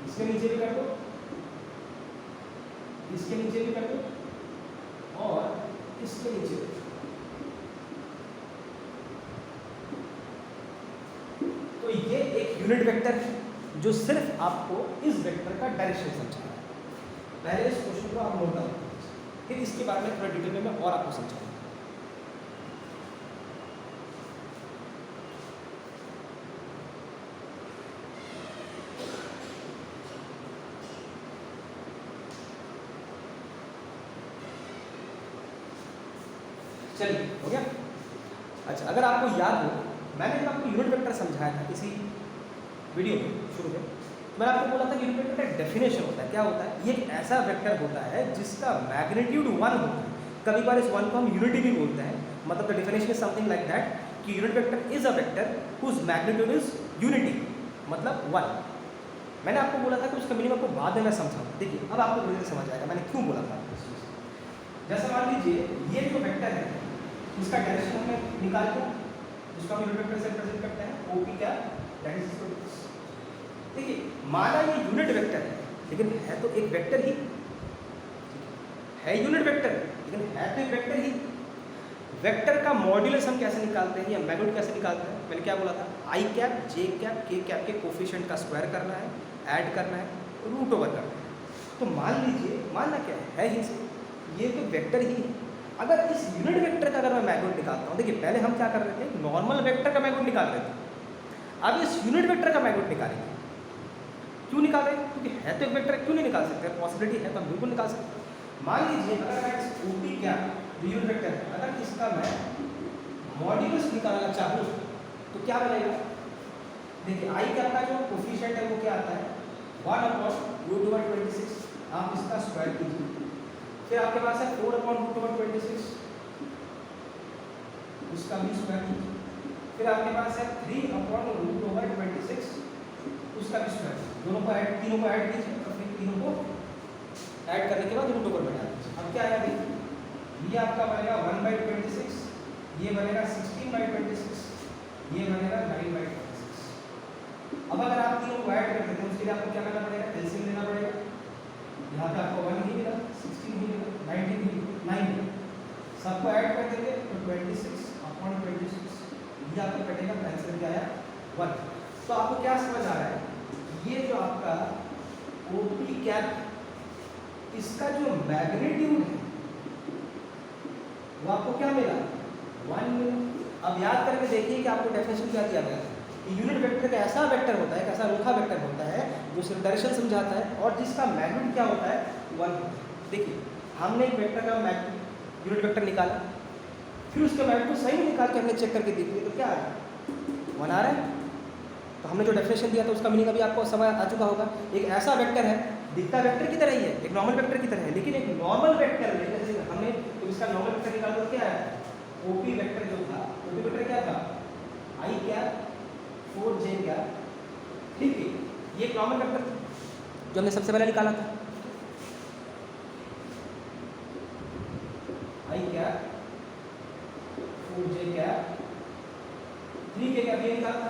इसके नीचे भी कर दो, इसके नीचे भी कर दो और इसके नीचे भी। तो ये एक यूनिट वेक्टर है जो सिर्फ आपको इस वेक्टर का डायरेक्शन समझाना है। पहले इस क्वेश्चन को आप नोट डाउन करें, फिर इसके बारे में थोड़ा डिटेल में मैं और आपको समझाऊंगा। चलिए, हो गया। अच्छा, अगर आपको याद हो, मैंने जब आपको यूनिट वेक्टर समझाया था किसी वीडियो में शुरू में, मैंने आपको बोला था कि यूनिट वेक्टर का डेफिनेशन होता है। क्या होता है? ये एक ऐसा वेक्टर होता है जिसका मैग्नीट्यूड 1 होता है। कभी बार इस 1 को हम यूनिटी भी बोलते हैं। मतलब the definition is something like that कि unit vector is a vector whose magnitude is unity, मतलब 1। मैंने आपको बोला था कि उसका मीनिंग आपको बाद में मैं समझाऊँ। देखिए अब आपको धीरे धीरे समझ आएगा मैंने क्यों बोला था। जैसे मान लीजिए ये जो वेक्टर है इसका डायरेक्शन हमें निकाल दो, जिसको हम यूनिट वेक्टर से रिप्रेजेंट करते हैं ओपी क्या, दैट इज इक्वल टू। देखिए माना ये यूनिट वेक्टर है लेकिन है तो एक वेक्टर ही है, यूनिट वेक्टर लेकिन है तो एक वेक्टर ही। वेक्टर का मॉड्यूलस हम कैसे निकालते हैं या मैग्नीट्यूड कैसे निकालते हैं? मैंने क्या बोला था? आई कैप जे कैप के कैप के कोफिशिएंट का स्क्वायर करना है, ऐड करना है, रूट ओवर करना है। तो मान लीजिए, मानना क्या है ही से, ये तो वेक्टर ही है। अगर इस यूनिट वेक्टर का अगर मैं मैग्नीट्यूड निकालता हूँ, देखिए पहले हम क्या कर रहे थे, नॉर्मल वेक्टर का मैग्नीट्यूड निकाल रहे थे। अब इस यूनिट वेक्टर का मैग्नीट्यूड निकालेंगे। क्यों निकाल रहे हैं? क्योंकि है तो एक वेक्टर, क्यों नहीं निकाल सकते? पॉसिबिलिटी है तो हम बिल्कुल निकाल सकते हैं। मान लीजिए अगर मैं इस ओपी क्या यूनिट वेक्टर है, अगर इसका मैं मॉड्यूलस निकालना चाहूँ तो क्या बनेगा? देखिए आई कैप का जो कोफिशिएंट है वो क्या आता है? 1/√26। आप इसका स्क्वायर कीजिए, फिर आपके पास है 4/√26, उसका भी स्क्वायर कीजिए, फिर आपके पास है 3/√26, उसका भी स्क्वायर। दोनों को ऐड, तीनों को ऐड कीजिए और फिर तीनों को ऐड करने के बाद रूट ओवर में डाल दीजिए। अब क्या आएगा? देखिए ये आपका बनेगा 1/26, ये बनेगा 16/26, ये बनेगा 9/26। अब अगर आप तीनों को ऐड कर देते हैं उसके लिए आपको क्या करना पड़ेगा? एलसीएम लेना पड़ेगा। यहाँ पे आपको 1 ही मिला, 16 ही मिला, 19 ही मिला, 9 मिला। सबको ऐड कर देंगे तो 26 अपॉन 26 ये आपका कटेगा, आंसर क्या आया 1। तो आपको क्या समझ आ रहा है, ये जो आपका ओपी कैप इसका जो मैग्नीट्यूड है वो आपको क्या मिला 1 मिला। अब याद करके देखिए कि आपको डेफिनेशन क्या दिया गया है। यूनिट वेक्टर का ऐसा वेक्टर होता है, एक ऐसा रूखा वेक्टर होता है जो सिर्फ डायरेक्शन समझाता है और जिसका मैग्नीट्यूड क्या होता है 1 होता है। देखिए हमने एक वेक्टर का यूनिट वेक्टर निकाला, फिर उसका मैग्नीट्यूड सही में निकाल के हमने चेक करके देख लिया तो क्या आ रहा है 1 आ रहा है। तो हमने जो डेफिनेशन दिया था उसका मीनिंग अभी आपको समझ आ चुका होगा। एक ऐसा वेक्टर है, दिखता वेक्टर की तरह ही है, एक नॉर्मल वेक्टर की तरह है, लेकिन एक नॉर्मल वेक्टर में जैसे हमने तो इसका नॉर्मल वेक्टर निकाला तो क्या है ओपी वेक्टर जो था, ओपी वेक्टर क्या था आई कैप 4j कैप, ठीक है। ये एक नॉर्मल वेक्टर जो हमने सबसे पहले निकाला था, आई cap 4j cap 3k cap ये निकाला था।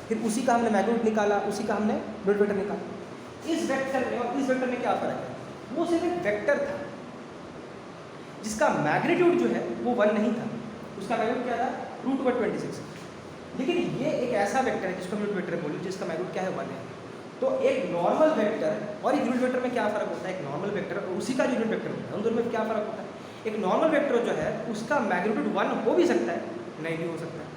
फिर उसी का हमने मैग्नीट्यूड निकाला, उसी का हमने यूनिट वेक्टर निकाला। इस वेक्टर में और इस वेक्टर में क्या फर्क है, वो सिर्फ एक वेक्टर था जिसका मैग्नीट्यूड जो है वो 1 नहीं था, उसका मैग्नीट्यूड क्या था √26। लेकिन ये एक ऐसा वेक्टर है जिसको यूनिट वेक्टर बोले, जिसका मैग्नीट्यूड क्या है 1 है। तो एक नॉर्मल वेक्टर और एक यूनिट वेक्टर में क्या फ़र्क होता है, एक नॉर्मल वेक्टर और उसी का यूनिट वेक्टर होता है, उन दोनों में क्या फ़र्क होता है। एक नॉर्मल वेक्टर जो है उसका मैग्नीट्यूड 1 हो भी सकता है, नहीं भी हो सकता है,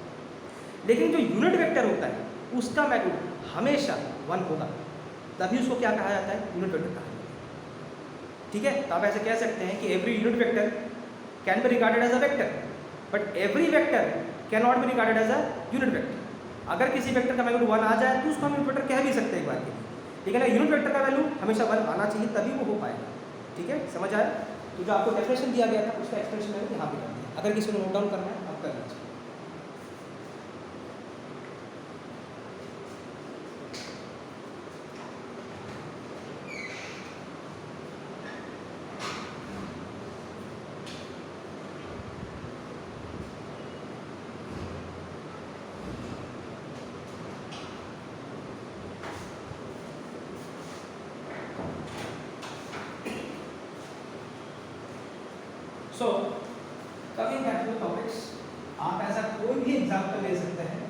लेकिन जो यूनिट वेक्टर होता है उसका मैग्नीट्यूड हमेशा 1 होगा, तभी उसको क्या कहा जाता है यूनिट वेक्टर कहा जाता है। ठीक है, तो आप ऐसे कह सकते हैं कि every unit vector can be regarded as a vector, but every vector can not be regarded as a unit vector. अगर किसी वेक्टर का मैग्नीट्यूड 1 आ जाए तो उसको हम यूनिट वेक्टर कह भी सकते हैं एक बार के लिए, लेकिन यूनिट वेक्टर का वैल्यू हमेशा 1 आना चाहिए तभी वो हो पाएगा। ठीक है, समझ आया। तो जो आपको डेफिनेशन दिया गया था उसका एक्सप्लेनेशन मैंने यहाँ पे कर दिया, अगर किसी को नोट डाउन करना है आप कर लीजिए। So coming back to topics, आप ऐसा कोई भी एग्जाम्पल ले सकते हैं।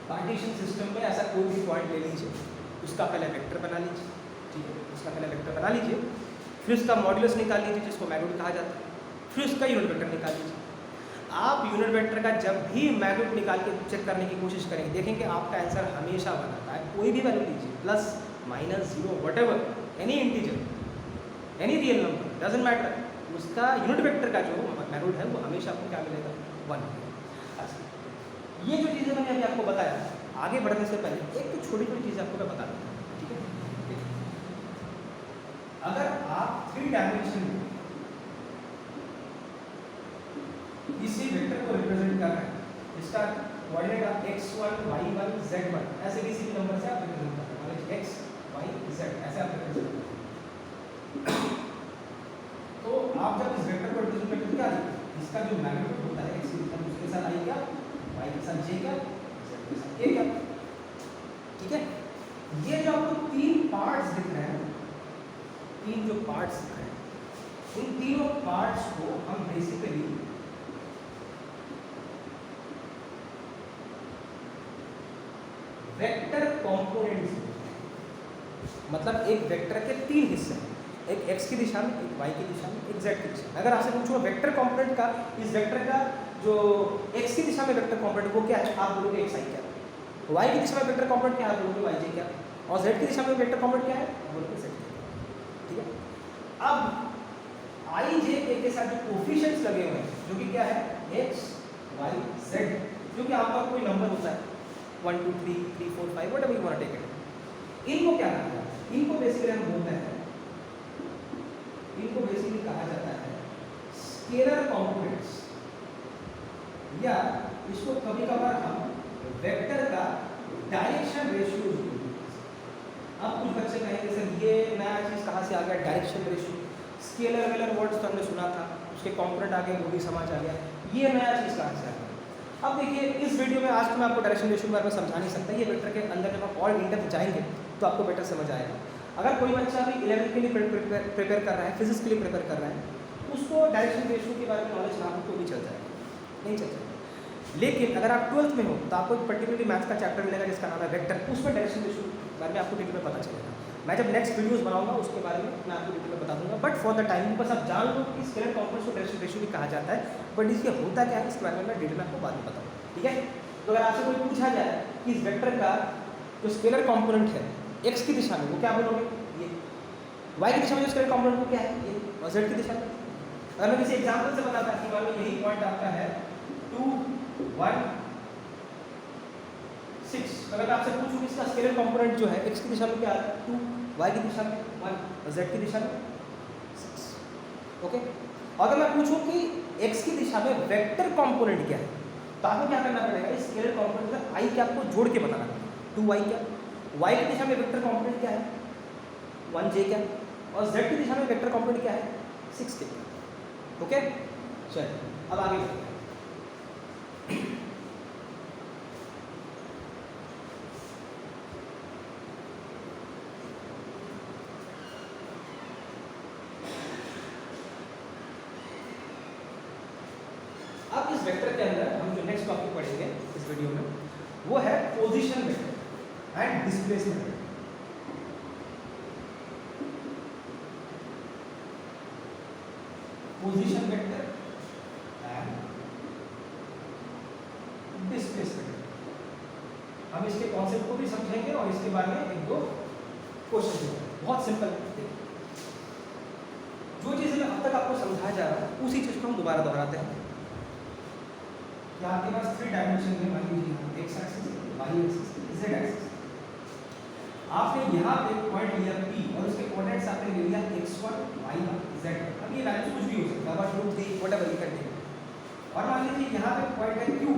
पार्टीशन सिस्टम में ऐसा कोई भी पॉइंट ले लीजिए, उसका पहले वेक्टर बना लीजिए, ठीक है, उसका पहले वेक्टर बना लीजिए, फिर उसका मॉड्यूलस निकाल लीजिए जिसको मैग्नीट्यूड कहा जाता है, फिर उसका यूनिट वेक्टर निकाल लीजिए। आप यूनिट वेक्टर का जब भी मैग्नीट्यूड निकाल के चेक करने की कोशिश करेंगे, देखेंगे आपका आंसर हमेशा बनाता है। कोई भी वैल्यू लीजिए, plus minus zero what ever, any integer, any real number, doesn't matter, उसका यूनिट वेक्टर का जो मैग्नीट्यूड है वो हमेशा आपको क्या मिलेगा 1। ये जो चीज़ें मैंने अभी आपको बताया, आगे बढ़ने से पहले एक तो छोटी छोटी चीज़ आपको मैं बता दूँ, ठीक है। अगर आप 3 डायमेंशन में किसी वेक्टर को रिप्रेजेंट कर रहे हैं, इसका कोऑर्डिनेट आप x1 y1 z1 ऐसे किसी भी नंबर से आप रिप्रेजेंट कर रहे हैं, x y z ऐसे आप रिप्रेजेंट कर रहे हैं। तो आप जब इस वेक्टर को रिप्रेजेंट करते हैं क्या लिखते, इसका जो मैग्नीट्यूड होता है x की तरफ उसके साथ i क्या, y के साथ j क्या, z के साथ k क्या, ठीक है। ये जो आपको 3 पार्ट्स दिख रहे हैं, 3 जो पार्ट्स दिख रहे हैं, उन तीनों पार्ट्स को हम बेसिकली वेक्टर कंपोनेंट्स, मतलब एक वेक्टर के 3 हिस्से हैं, एक x की दिशा में, एक y की दिशा में, एक z की दिशा में। अगर आपसे पूछो वेक्टर कंपोनेंट का, इस वेक्टर का जो x की दिशा में वेक्टर कंपोनेंट वो क्या है, आप बोलोगे xi क्या, y की दिशा में वेक्टर कंपोनेंट क्या है, आप बोलोगे yj क्या, और z की दिशा में वेक्टर कंपोनेंट क्या है, आप बोलोगे z क्या। ठीक है, अब i j k के साथ जो कोफिशिएंट्स लगे हुए हैं, जो कि क्या है x y z, जो कि आपका कोई नंबर होता है 1 2 3 3 4 5 whatever you want take it, इनको क्या कहते हैं, इनको बेसिकली हम बोलते हैं, इनको बेसिकली कहा जाता है स्केलर कंपोनेंट्स, या इसको कभी कभार हम वेक्टर का डायरेक्शन रेशियो बोलते हैं। अब कुछ बच्चे कहेंगे सर ये नया चीज़ कहाँ से आ गया डायरेक्शन रेशियो, स्केलर वेलर वर्ड्स तो हमने सुना था, उसके कंपोनेंट आ गए वो भी समझ आ गया, ये नया चीज़ कहाँ से आ गया। अब देखिए इस वीडियो में आज तो मैं आपको डायरेक्शन रेशियो के बारे में समझा नहीं सकता, ये वेक्टर के अंदर जब आप और इन डेप्थ जाएंगे तो आपको बेटर समझ आएगा। अगर कोई बच्चा अभी 11th के लिए प्रिपेयर कर रहा है, फिजिक्स के लिए प्रिपेयर कर रहा है, उसको डायरेक्शन रेशियो के बारे में नॉलेज ना हो तो भी चल जाएगा, नहीं चल जाएगा। लेकिन अगर आप 12th में हो तो आपको एक पर्टिकुलरली मैथ्स का चैप्टर मिलेगा जिसका नाम है वेक्टर, उसमें डायरेक्शन रेशियो के बारे में आपको डिटेल में पता चलेगा। मैं जब नेक्स्ट वीडियोस बनाऊंगा उसके बारे में मैं आपको डिटेल में बता दूंगा, बट फॉर द टाइम बस आप जान लो कि स्केलर कॉम्पोनेंट्स को डायरेक्शन रेशियो भी कहा जाता है, बट इसके होता क्या है इसके बारे में मैं डिटेल में आपको बाद में बताऊँगा, ठीक है। तो अगर आपसे कोई पूछा जाए कि इस वेक्टर का जो स्केलर कॉम्पोनेंट है एक्स की दिशा में, वो क्या बोलोगे? ये। वाई की दिशा में जो स्केलर कॉम्पोनेंट वो क्या है? ये। और जेड की दिशा में अगर मैं किसी एग्जाम्पल से बताता कि मान लो यही पॉइंट आपका है 2 1 6, अगर मैं आपसे पूछूं इसका स्केलर कंपोनेंट जो है x की दिशा में क्या है 2, y की दिशा में 1 और z की दिशा में 6, ओके। अगर मैं पूछूं कि x की दिशा में वेक्टर कंपोनेंट क्या है तो आपको क्या करना पड़ेगा, इस स्केलर कंपोनेंट का i के आपको जोड़ के बताना पड़ेगा। 2y क्या, y की दिशा में वेक्टर कंपोनेंट क्या है 1j क्या, और z की दिशा में वेक्टर कंपोनेंट क्या है 6k, ओके। चलिए अब आगे बढ़ते हैं। अब इस वेक्टर के अंदर हम जो नेक्स्ट टॉपिक पढ़ेंगे इस वीडियो में वो है position vector and displacement vector. Position vector and displacement vector, हम इसके कॉन्सेप्ट को भी समझेंगे और इसके बारे में एक दो क्वेश्चन भी होंगे। बहुत सिंपल है, जो चीज़ मैं अब तक आपको समझाया जा रहा है उसी चीज़ को हम दोबारा दोहराते हैं। या आपके पास 3 डायमेंशन में मान लीजिए X axis, Y axis, Z axis. आपने यहाँ पे पॉइंट लिया P और उसके कोऑर्डिनेट्स आपने ले लिया x1 y1 z1। अब ये वैल्यू कुछ भी हो सकता है, 1 2 3 व्हाटएवर यू कैन टेक। और मान लीजिए यहाँ पे पॉइंट है Q,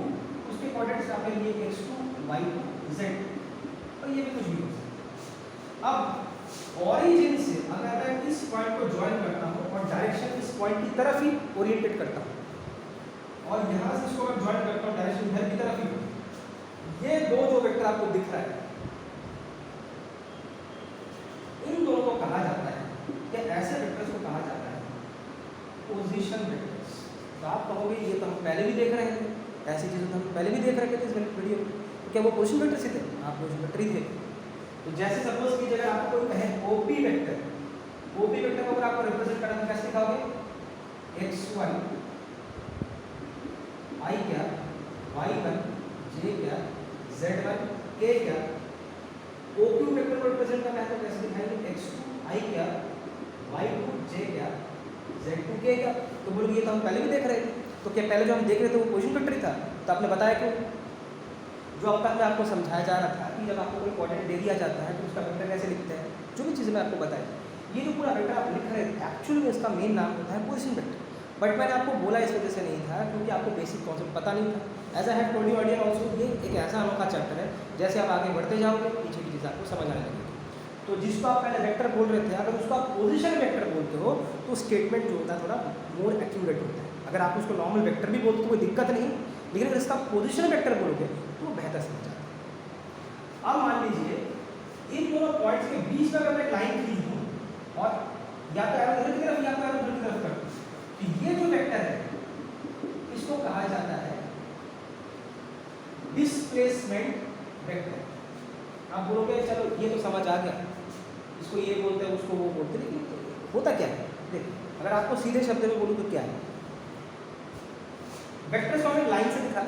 उसके कोऑर्डिनेट्स आपने लिए x2 y2 z, और ये भी कुछ भी हो सकता है। अब ऑरिजिन से अगर मैं इस पॉइंट को ज्वाइन करता हूँ और डायरेक्शन इस पॉइंट की तरफ ही ओरिएंटेड करता हूँ और यहाँ से इसको मैं ज्वाइन करता हूँ डायरेक्शन इधर की तरफ ही, ये दो जो वेक्टर आपको दिख रहा है इन दोनों को कहा जाता है, या ऐसे वेक्टर्स को कहा जाता है पोजीशन वेक्टर्स। तो आप कहोगे ये तो हम पहले भी देख रहे थे, ऐसी चीज़ें तो हम पहले भी देख रहे थे इस वीडियो में, तो क्या वो पोजीशन वेक्टर से थे? आप पोजीशन वेक्टर ही थे। तो जैसे सपोज की जगह आपको कोई कहे OP वेक्टर, OP वेक्टर को अगर आपको रिप्रेजेंट करना है कैसे लिखोगे? x1 i क्या, y1 j क्या, z1 k क्या। OQ वेक्टर को रिप्रेजेंट करना है तो कैसे लिखाएंगे? x2 i क्या, y2 j क्या, z2 k क्या। तो बोलोगे ये तो हम पहले भी देख रहे थे, तो क्या पहले जो हम देख रहे थे वो पोजीशन वेक्टर ही था? तो आपने बताया क्यों? जो अब तक मैं आपको समझाया जा रहा था कि जब आपको कोई कोऑर्डिनेट दे दिया जाता है तो उसका वेक्टर कैसे लिखते हैं, जो भी चीज़ें मैं आपको बताई, ये जो पूरा वेक्टर आप लिख रहे थे एक्चुअली में इसका मेन नाम होता है पोजीशन वेक्टर। बट मैंने आपको बोला इस वजह से नहीं था क्योंकि आपको बेसिक कॉन्सेप्ट पता नहीं था। As I have told you earlier also, ये एक ऐसा अनोखा चैप्टर है जैसे आप आगे बढ़ते जाओगे पीछे की चीज़ आपको समझ आने लगेगी। तो जिसको आप पहले वेक्टर बोल रहे थे अगर उसको आप पोजीशन वेक्टर बोलते हो तो स्टेटमेंट जो होता है थोड़ा मोर एक्यूरेट होता है। अगर आप उसको नॉर्मल वेक्टर भी बोलते हो कोई दिक्कत नहीं, लेकिन अगर इसका पोजीशन वेक्टर बोलोगे तो वो बेहतर समझ आता है। अब मान लीजिए इन दोनों पॉइंट्स के बीच में अगर मैं एक लाइन खींच दूँ और या तो एरो इधर की तरफ या तो एरो उधर की तरफ कर दूँ, तो ये जो वेक्टर है इसको कहा जाता है डिस्प्लेसमेंट वेक्टर। आप बोलोगे चलो ये तो समझ आ गया, इसको ये बोलते हैं उसको वो बोलते हैं, लेकिन होता क्या है देखिए, अगर आपको सीधे शब्द में बोलूँ तो क्या है, वेक्टर को हमें लाइन से दिखा,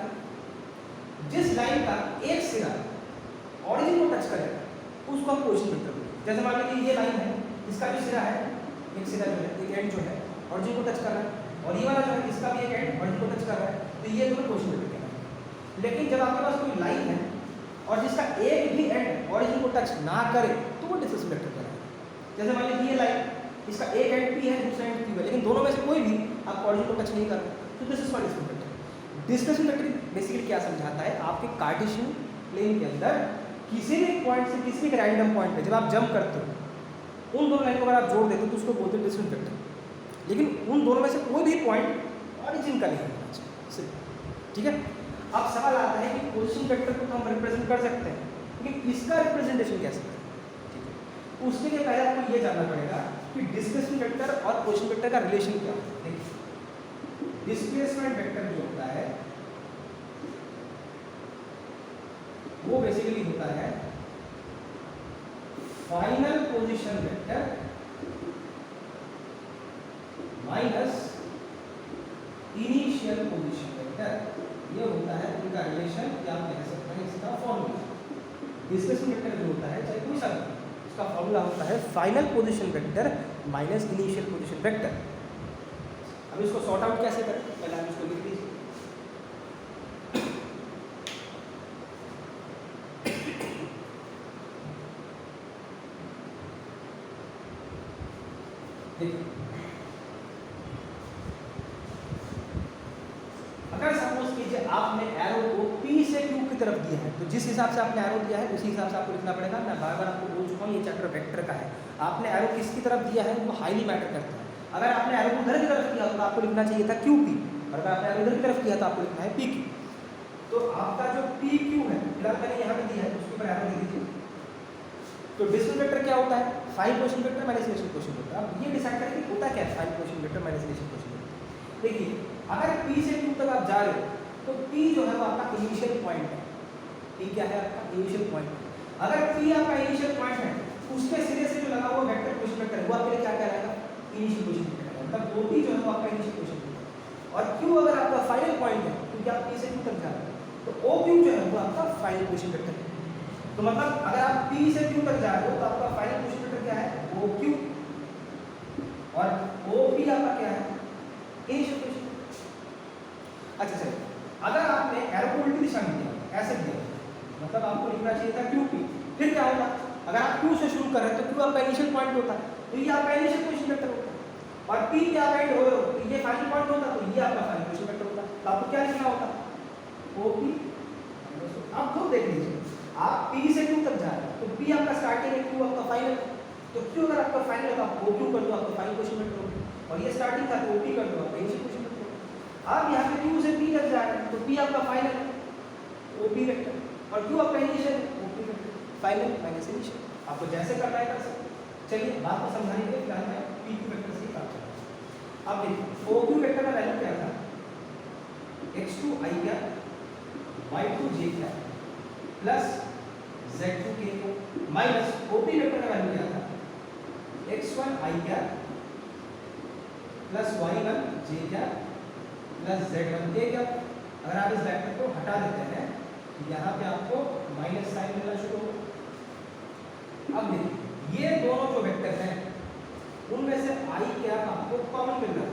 जिस लाइन का एक सिरा ऑरिजिन को टच करेगा उसको हम पोजीशन वेक्टर बोलते हैं। जैसे मान लीजिए ये लाइन है, इसका भी सिरा है, एक सिरा जो है एक एंड जो है ऑरिजिन को टच कर रहा है, और ये वाला जो है इसका भी एक एंड ऑरिजिन को टच कर रहा है, तो ये दोनों पोजीशन वेक्टर कहलाते हैं। लेकिन जब आपके पास कोई लाइन है और जिसका एक भी एंड ऑरिजिन को टच ना करे तो वो डिस्प्लेसमेंट वेक्टर कहलाता है। जैसे मान लीजिए ये लाइन, इसका एक एंड P है दूसरा एंड Q है, लेकिन दोनों में से कोई भी आप ऑरिजिन को टच नहीं कर रहे, तो this is called displacement vector. Displacement vector basically क्या समझाता है, आपके कार्टेशियन प्लेन के अंदर किसी भी पॉइंट से किसी भी रैंडम पॉइंट पे जब आप जंप करते हो उन दोनों लाइन को अगर आप जोड़ देते हो तो उसको बोलते हैं डिस्प्लेसमेंट वेक्टर। लेकिन उन दोनों में से कोई भी पॉइंट ऑरिजिन का नहीं होना चाहिए सिर्फ, ठीक है। अब सवाल आता है कि पोजीशन वेक्टर को तो हम रिप्रेजेंट कर सकते हैं, लेकिन इसका रिप्रेजेंटेशन कैसे करें, ठीक है। उसके लिए पहले आपको ये जानना पड़ेगा कि डिस्प्लेसमेंट वेक्टर और पोजीशन वेक्टर का रिलेशन क्या होता है। देखिए डिस्प्लेसमेंट वेक्टर जो होता है वो बेसिकली होता है final position vector minus initial position vector. ये होता है इनका रिलेशन, या आप कह सकते हैं इसका फॉर्मूला। डिस्प्लेसमेंट वेक्टर जो होता है चाहे कोई सा इसका फॉर्मूला होता है final position vector minus initial position vector. अब इसको सॉर्ट आउट कैसे करें, पहले हम इसको लिख लीजिए। देखिए अगर सपोज कीजिए आपने एरो को P से Q की तरफ दिया है, तो जिस हिसाब से आपने एरो दिया है उसी हिसाब से आपको लिखना पड़ेगा। मैं बार बार आपको बोल चुका हूँ ये चैप्टर वेक्टर का है। आपने एरो किसकी तरफ दिया है वो हाईली मैटर करता है। अगर आपने एरो को इधर की तरफ किया तो आपको लिखना चाहिए था QP, और अगर आपने एरो इधर की तरफ किया तो आपको लिखना है PQ। तो आपका जो PQ है फिलहाल मैंने यहाँ पे दिया है, उसके ऊपर एरो दे दीजिए। तो डिस्प्लेसमेंट वेक्टर क्या होता है, final position vector minus initial position vector. अब ये डिसाइड करें कि होता क्या है final position vector minus initial position vector. देखिए अगर P से Q तक आप जा रहे हो तो P जो है वो आपका इनिशियल पॉइंट है। P क्या है आपका इनिशियल पॉइंट। अगर P आपका इनिशियल पॉइंट है उसके सिरे से जो लगा हुआ वेक्टर पोजीशन वेक्टर है वो आपके लिए क्या कहलाएगा, इनिशियल पोजीशन वेक्टर। मतलब OP जो है वो आपका इनिशियल पोजीशन वेक्टर। और Q अगर आपका फाइनल पॉइंट है क्योंकि आप P से Q तक जा रहे हो तो OQ जो है वो आपका फाइनल पोजीशन वेक्टर है। तो मतलब अगर आप P से Q तक जा रहे हो तो आपका फाइनल पोजीशन वेक्टर क्या है, OQ, और OP आपका क्या है, इनिशियल पोजीशन। अच्छा चलिए अगर आपने एरो को उल्टी दिशा में दिया, ऐसे दिया, मतलब आपको लिखना चाहिए था QP, फिर क्या होगा, अगर आप Q से शुरू कर रहे हैं तो Q आपका इनिशियल पॉइंट होता है, तो ये आपका इनिशियल पोजीशन वेक्टर होता है। और P पे आप एंड हो रहे हो तो ये फाइनल पॉइंट होता, तो ये आपका फाइनल पोजीशन वेक्टर होता। तो आपको क्या लिखना होता, OP। आप खुद देख लीजिए, आप P से Q तक जा रहे हैं तो P आपका स्टार्टिंग है, Q आपका फाइनल है। तो Q अगर आपका फाइनल है तो आप OQ कर दो, आपका फाइनल पोजीशन वेक्टर होगा। और ये स्टार्टिंग था तो OP कर दो, आपका इनिशियल पोजीशन वेक्टर। आप यहाँ पे Q से P तक जा रहे हैं तो P आपका फाइनल है, OP वेक्टर, और Q आपका इनिशियल है, OP vector. Final minus initial, आपको जैसे करना है कर सकते। चलिए बात को समझाने के लिए फिलहाल मैं PQ वेक्टर से बात करता हूँ। अब देखिए OQ वेक्टर का वैल्यू क्या था, x2 i क्या, y2 j क्या, प्लस z2 k को, माइनस OP वेक्टर का वैल्यू क्या था, x1 i क्या प्लस y1 j क्या प्लस z1 k क्या। अगर आप इस वेक्टर को हटा देते हैं तो यहाँ पे आपको माइनस साइन मिलना शुरू होगा। अब देखिए ये दोनों जो वेक्टर हैं उनमें से i क्या आपको कॉमन मिल रहा है,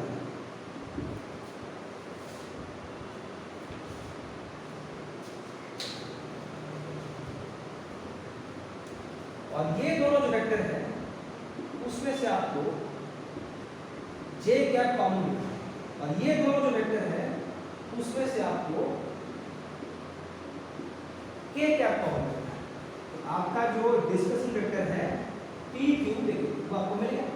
और ये दोनों जो वेक्टर हैं उसमें से आपको j क्या कॉमन मिल रहा है, और ये दोनों जो वेक्टर हैं उसमें से आपको k क्या कॉमन मिल रहा है। तो आपका जो डिस्प्लेसमेंट वेक्टर है PQ देखिए वो आपको मिल गया।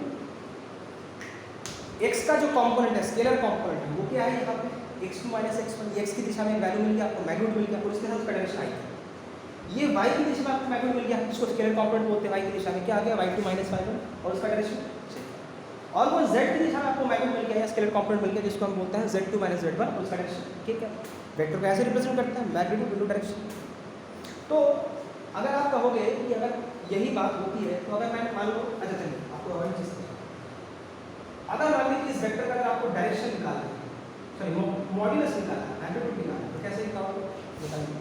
x का जो कंपोनेंट है स्केलर कंपोनेंट है वो क्या है, यहाँ पे x2 माइनस x1, x की दिशा में वैल्यू मिल गया, आपको मैग्नीट्यूड मिल गया, और इसके साथ उसका डायरेक्शन आई है। ये y की दिशा में आपको मैग्नीट्यूड मिल गया, इसको स्केलर कंपोनेंट बोलते हैं। y की दिशा में क्या आ गया, y2 माइनस y1, और उसका डायरेक्शन, और वो z की दिशा में आपको मैग्नीट्यूड मिल गया या स्केलर कंपोनेंट मिल गया जिसको हम बोलते हैं z2 माइनस z1, और उसका डायरेक्शन। ठीक है, वेक्टर को ऐसे रिप्रेजेंट करते हैं मैग्नीट्यूड इनटू डायरेक्शन। तो अगर आप कहोगे कि अगर यही बात होती है तो अगर मैं मान लो, अच्छा चलिए आपको और चीज़ अगर मान लीजिए इस वेक्टर का अगर आपको डायरेक्शन निकालना है, सॉरी मॉड्यूलस निकालना है, मैग्नीट्यूड निकालना है, तो कैसे निकालोगे, बताइए।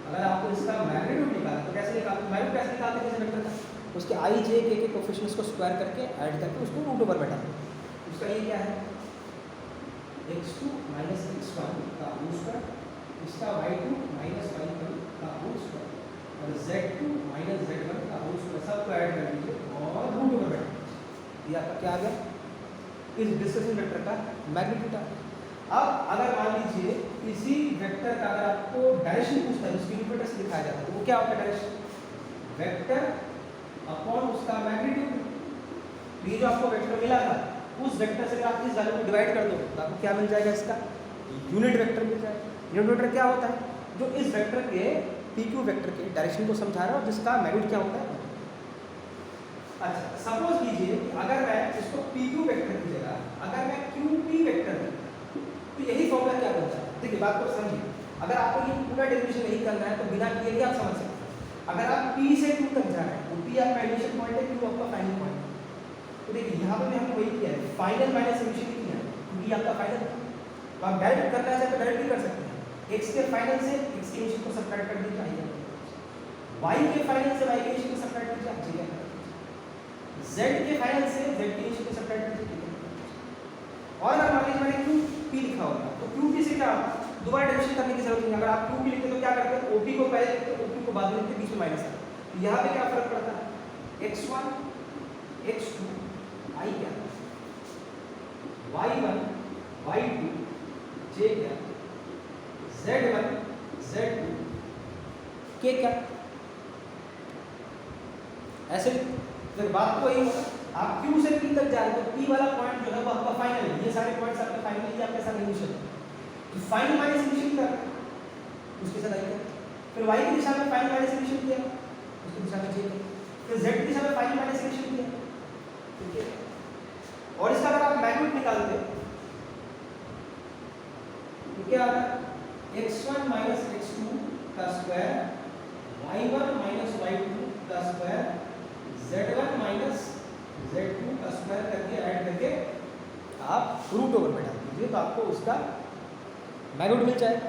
अगर आपको इसका मैग्नीट्यूड निकालना तो कैसे निकालते, मैग्नीट्यूड कैसे निकालते हैं किसी वेक्टर का, उसके i j k के कोएफिशिएंट्स को स्क्वायर करके ऐड करके उसको रूट ओवर बैठा दो। उसका ये क्या है, x2 माइनस x1 का होल स्क्वायर, इसका y2 माइनस y1 का होल स्क्वायर, और z2 माइनस z1 का होल स्क्वायर, सबको ऐड कर दीजिए और रूट ओवर बैठा दीजिए। ये आपका क्या आ गया, इस डिस्प्लेसमेंट वेक्टर का मैग्नीट्यूड आ गया। अब अगर मान लीजिए इसी वेक्टर का अगर आपको डायरेक्शन पूछता है, उसकी यूनिट वेक्टर से दिखाया जाता है, तो वो क्या होता है, डायरेक्शन वेक्टर अपॉन उसका मैग्नीट्यूड। ये जो आपको वेक्टर मिला था उस वेक्टर से आप इस वैल्यू को डिवाइड कर दो तो आपको क्या मिल जाएगा, इसका यूनिट वेक्टर मिल जाएगा। यूनिट वेक्टर क्या होता है, जो इस वेक्टर के पी क्यू वेक्टर के डायरेक्शन को समझा रहा हूँ जिसका मैग्नीट्यूड क्या होता है। अच्छा, सपोज कीजिए अगर मैं इसको पी क्यू वेक्टर की जगह अगर मैं क्यू पी वेक्टर लिखता तो यही फॉर्मूला क्या बनता है। देखिए बात को समझिए, अगर आपको ये पूरा डेरिवेशन नहीं करना है तो बिना किए भी आप समझ सकते हैं। अगर आप पी से क्यू तक जा रहे हैं तो पी आपका इनिशियल पॉइंट है, क्यू आपका फाइनल पॉइंट है। तो देखिए यहाँ पे हमने वही किया है, फाइनल माइनस इनिशियल किया है क्योंकि आपका फाइनल है। तो आप डायरेक्ट करना चाहे तो डायरेक्ट भी कर सकते हैं। एक्स के फाइनल से एक्स के इनिशियल को सब्ट्रैक्ट कर दीजिए, वाई के फाइनल से वाई के इनिशियल को सब्ट्रैक्ट कीजिए, आप ठीक है। z के फाइनल से z के इनिशियल को सब्ट्रैक्ट कीजिए। और अगर मान लीजिए मैंने क्यू पी लिखा होगा तो क्यू पी से क्या दोबारा डिवीजन करने की जरूरत नहीं। अगर आप क्यू पी लिखते तो क्या करते हैं, ओपी को पहले लिखते, ओपी को बाद में लिखते, बीच में माइनस है। तो यहाँ पे क्या फर्क पड़ता है, x1 x2 i क्या, y1 y2 j क्या, z1 z2 k क्या। ऐसे फिर बात तो यही होगा, आप Q से P तक जा रहे हैं तो P वाला पॉइंट जो है वो आपका फाइनल है। ये सारे पॉइंट्स आपके फाइनल है, ये आपके साथ इनिशियल है। तो फाइनल माइनस इनिशियल कर उसके साथ आएगा। फिर y की दिशा में फाइनल माइनस इनिशियल किया, उसकी दिशा में j किया। फिर z की दिशा में फाइनल माइनस इनिशियल किया, ठीक है। और इसका अगर आप मैग्नीट्यूड निकालते तो क्या आता है, x1 माइनस x2 का स्क्वायर, y1 माइनस y2 का स्क्वायर, z1 माइनस z2 का स्क्वायर करके ऐड करके आप रूट ओवर में डाल दीजिए तो आपको उसका मैग्नीट्यूड मिल जाएगा।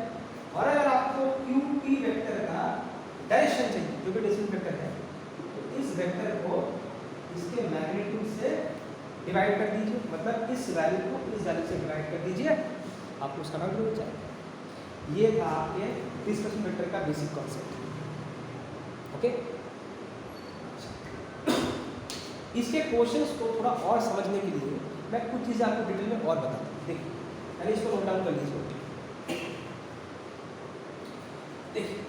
और अगर आपको क्यू पी वेक्टर का डायरेक्शन चाहिए जो कि डिस्टेंस वेक्टर है तो इस वेक्टर को इसके मैग्नीट्यूड से डिवाइड कर दीजिए, मतलब इस वैल्यू को इस वैल्यू से डिवाइड कर दीजिए, आपको उसका मैग्नीट्यूड मिल जाएगा। ये था आपके डिस्प्लेसमेंट वेक्टर का बेसिक कॉन्सेप्ट। ओके, इसके क्वेश्चंस को थोड़ा और समझने के लिए मैं कुछ चीज़ें आपको डिटेल में और बताता हूँ। देखिए पहले इसको नोट डाउन कर लीजिए। देखिए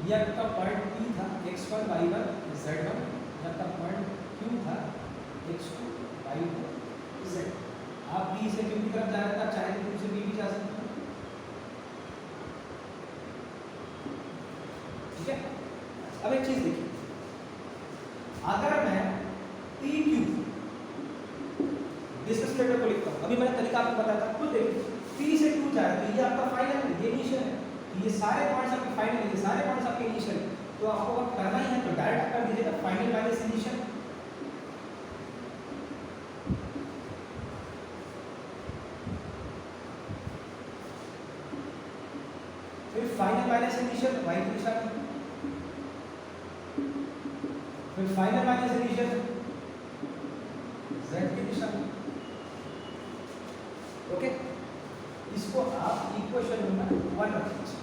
ये आपका पॉइंट P था, x1 y1 z1, आपका पॉइंट Q था x2 y2 z। आप B से Q की तरफ जा रहे थे, चाहे तो Q से B भी जा सकते हैं, ठीक है। अब एक चीज देखिए, अगर मैं PQ डिस्टेंस वेक्टर को लिखता हूँ, अभी मैंने तरीका आपको बताया था, खुद देखिए P से Q जा रहा है तो ये आपका फाइनल है, ये इनिशियल है, ये सारे पॉइंट्स आपके फाइनल है, ये सारे पॉइंट्स आपके इनिशियल है। तो आपको अगर करना ही है तो डायरेक्ट कर दीजिएगा फाइनल माइनस इनिशियल। फिर फाइनल माइनस इनिशियल y की दिशा में, फिर फाइनल माइनस इनिशियल z की दिशा में। ओके, इसको आप इक्वेशन नंबर 1 रख लीजिए।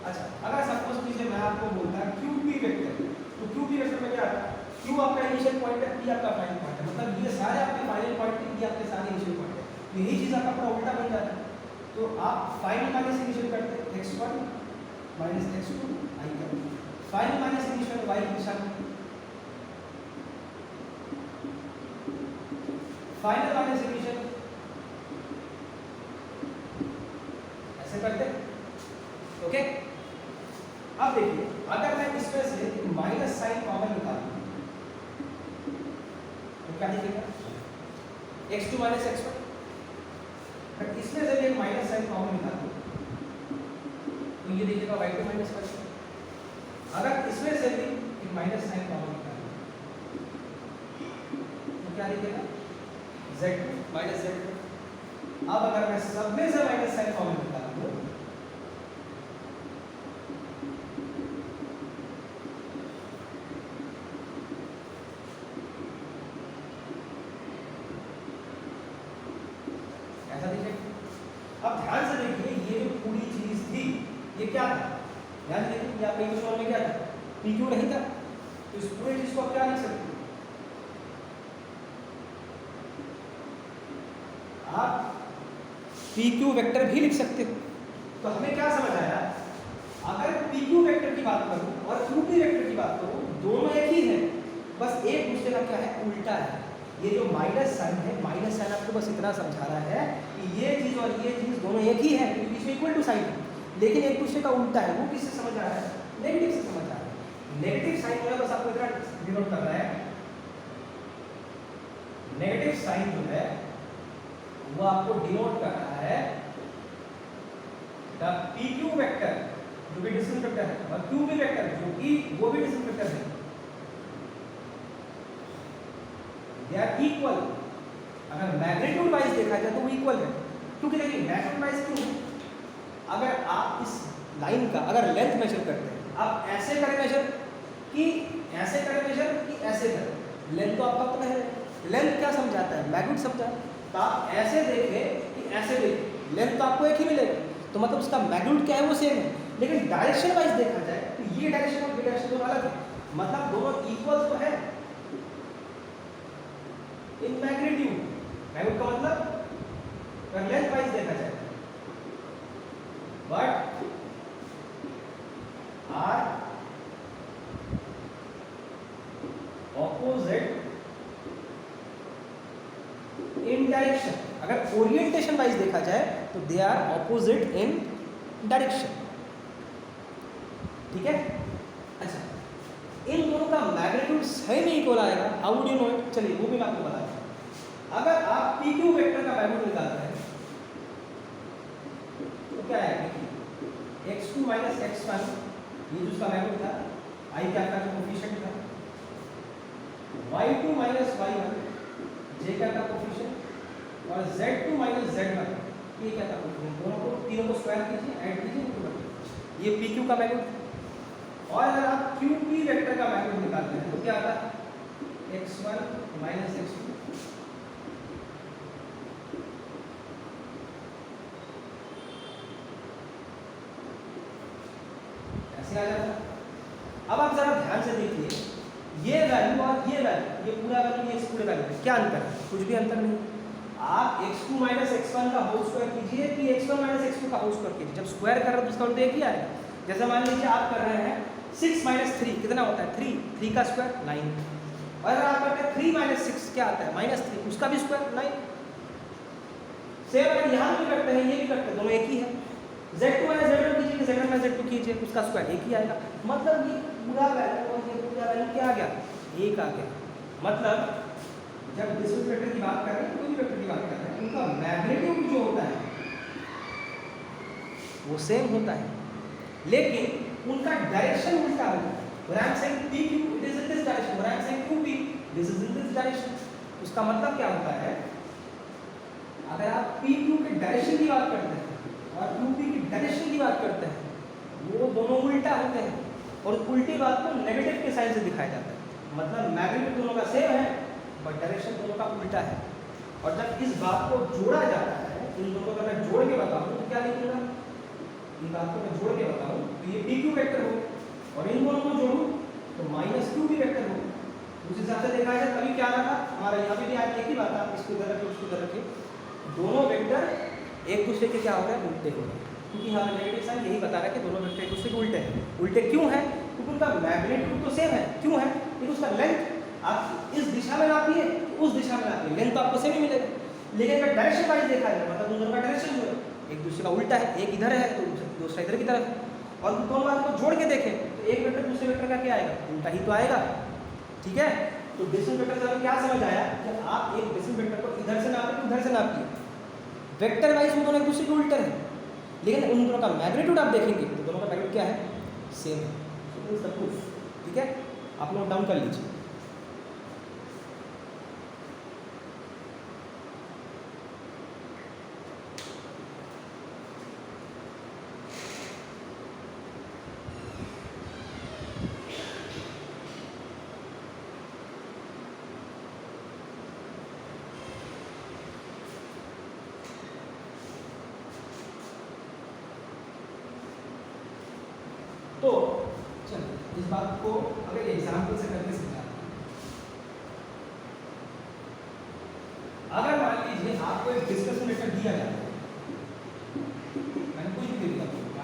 अच्छा, अगर सपोज कीजिए मैं आपको बोलता है क्यू पी वेक्टर, तो क्यू पी वेक्टर में क्या आता है, क्यू आपका इनिशियल पॉइंट है, पी आपका फाइनल पॉइंट है, मतलब ये सारे आपके फाइनल पॉइंट है, ये आपके सारे इनिशियल पॉइंट है। तो यही चीज आपका पूरा उल्टा बन जाता है। तो आप फाइनल माइनस इनिशियल करते हैं x1 माइनस x2 i करते हैं, फाइनल माइनस इनिशियल y की दिशा में, फाइनल माइनस इनिशियल ऐसे करते हैं। ओके, अब देखिए अगर मैं इसमें से माइनस साइन कॉमन निकालूं तो क्या दिखेगा, x2 माइनस x1। बट इसमें से एक माइनस साइन कॉमन निकालूं तो ये दिखेगा y2 माइनस y1। अगर इसमें से भी एक माइनस साइन कॉमन निकालूं तो क्या दिखेगा, z2 माइनस z2। अब अगर मैं सब में से माइनस साइन कॉमन निकालूं ऐसा दिखेगा। अब ध्यान से देखिए, ये जो पूरी चीज थी ये क्या था, ध्यान से देखिए, या पी क्यू में क्या था, पी क्यू नहीं था, तो इस पूरी चीज को आप क्या लिख सकते हैं, आप पी क्यू वेक्टर भी लिख सकते हो। तो हमें क्या समझ आया, अगर पी क्यू वेक्टर की बात करूं और क्यू पी वेक्टर की बात करूं, दोनों एक ही है, बस एक दूसरे का क्या है, उल्टा है। ये जो माइनस साइन है, माइनस साइन आपको बस इतना समझा रहा है कि ये चीज़ और ये चीज़ दोनों एक ही है, क्योंकि इसमें इक्वल टू साइन है, लेकिन एक दूसरे का उल्टा है। वो किससे समझ आ रहा है, नेगेटिव से समझ आ रहा है। नेगेटिव साइन जो है बस आपको इतना डिनोट कर रहा है, नेगेटिव साइन जो है वो आपको डिनोट कर रहा है द पी क्यू वेक्टर जो भी डिस्टेंस वेक्टर है और क्यू भी वेक्टर जो कि वो भी डिस्टेंस वेक्टर है, दे आर इक्वल। अगर मैग्नीट्यूड वाइज देखा जाए तो वो इक्वल है, क्योंकि देखिए मैग्नीट्यूड वाइज क्यों, अगर आप इस लाइन का अगर लेंथ मेजर करते हैं, आप ऐसे करें मेजर कि ऐसे करें मेजर कि ऐसे करें, लेंथ तो आपका पता है, लेंथ क्या समझाता है, मैग्नीट्यूड समझा। तो आप ऐसे देखें कि ऐसे देखें, लेंथ तो आपको एक ही मिलेगा, तो मतलब उसका मैग्नीट्यूड क्या है, वो सेम है। लेकिन डायरेक्शन वाइज देखा जाए तो ये डायरेक्शन और ये डायरेक्शन दोनों अलग है, मतलब दोनों इक्वल तो है इन मैग्नीट्यूड। मैग्नीट्यूड का मतलब अगर लेंथ वाइज देखा जाए, but are opposite in direction. अगर ओरिएंटेशन वाइज देखा जाए तो they are opposite in direction, ठीक है। अच्छा, इन दोनों का मैग्नीट्यूड सेम इक्वल आएगा, how would you know it, चलिए वो भी मैं आपको बता दूं। अगर आप पी क्यू वेक्टर का मैग्नीट्यूड निकालते हैं तो क्या है, देखिए x2 माइनस x1 ये जो उसका मैग्नीट्यूड था, i क्या का कोफिशिएंट था, y2 माइनस y1 j का कोफिशिएंट, और z2 माइनस z1 ये क्या था कोफिशिएंट, दोनों को तीनों को स्क्वायर कीजिए, ऐड कीजिए, ये पी क्यू का मैग्नीट्यूड। और अगर आप क्यू पी वेक्टर का मैग्नीट्यूड निकालते हैं तो क्या आता है, x1 माइनस x2 ऐसे आ जाता है। अब आप जरा ध्यान से देखिए, ये वैल्यू और ये वैल्यू, ये पूरा वैल्यू, ये पूरे वैल्यू, क्या अंतर है, कुछ भी अंतर नहीं। आप x2 माइनस x1 का होल स्क्वायर कीजिए कि x1 माइनस x2 का होल स्क्वायर कीजिए, जब स्क्वायर कर रहे हो तो उसका उल्टा एक ही आएगा। जैसे मान लीजिए आप कर रहे हैं 6 माइनस 3 कितना होता है, 3, 3 का स्क्वायर 9, और अगर आप करते हैं 3 माइनस 6 क्या आता है, माइनस 3, उसका भी स्क्वायर 9। सेम अगर यहाँ भी करते हैं, ये भी करते हैं, दोनों एक ही है। z2 माइनस z1 कीजिए, z1 माइनस z2 कीजिए, उसका स्क्वायर एक ही आएगा। मतलब ये पूरा वैल्यू और ये पूरा वैल्यू क्या आ गया, एक आ गया। मतलब जब डिस्टेंस वेक्टर की बात कर रहे हैं, कोई भी वेक्टर की बात कर रहे हैं, उनका मैग्नीट्यूड जो होता है वो सेम होता है, लेकिन उनका डायरेक्शन उल्टा होता है। When I am saying PQ, it is in this direction. When I am saying QP, this is in this direction. उसका मतलब क्या होता है, अगर आप PQ के डायरेक्शन की बात करते हैं और QP की डायरेक्शन की बात करते हैं, वो दोनों उल्टा होते हैं, और उल्टी बात को नेगेटिव के साइन से दिखाया जाता है। मतलब मैग्नीट्यूड दोनों का सेम है बट डायरेक्शन दोनों का उल्टा है। और जब इस बात को जोड़ा जाता है, इन दोनों का मैं जोड़ के बताऊं तो क्या लिखूंगा, इन बात को मैं जोड़ के बताऊं तो ये PQ वेक्टर हो, और इन दोनों को जोड़ूं तो माइनस क्यू भी वेक्टर हो। उस हिसाब से देखा जाए तभी क्या रखा हमारा, यहाँ पे भी आज एक ही बात है, इसको इधर रखे उसको इधर रखे, दोनों वेक्टर एक दूसरे के क्या हो रहे हैं, उल्टे हो रहे हैं। क्योंकि हमारा नेगेटिव साइन यही बता रहा है कि दोनों वेक्टर एक दूसरे के उल्टे हैं। उल्टे क्यों है, क्योंकि उनका मैग्नीट्यूड तो सेम है, क्यों है, लेकिन उसका लेंथ आप इस दिशा में नापिए उस दिशा में नापिए, लेंथ तो आपको सेम ही मिलेगा। लेकिन अगर डायरेक्शन वाइज देखा जाए, मतलब दोनों का डायरेक्शन जो है एक दूसरे का उल्टा है, एक इधर है तो दूसरा इधर की तरफ है, और दोनों बात को जोड़ के देखें तो एक वेक्टर दूसरे वेक्टर का क्या आएगा, उल्टा ही तो आएगा, ठीक है। तो डिस्टेंस वेक्टर से हमें क्या समझ आया कि आप एक डिस्टेंस वेक्टर को इधर से नापिए उधर से नापिए, वेक्टर वाइज वो दोनों एक दूसरे के उल्टे हैं, लेकिन उन दोनों का मैग्नीट्यूड आप देखेंगे तो दोनों का मैग्नीट्यूड क्या है, सेम है। So this is the proof, ठीक है, आप नोट डाउन कर लीजिए। तो चलिए इस बात को अगर एग्जाम्पल से करके समझा, अगर मान लीजिए आपको एक डिस्कशन लेटर दिया जाता है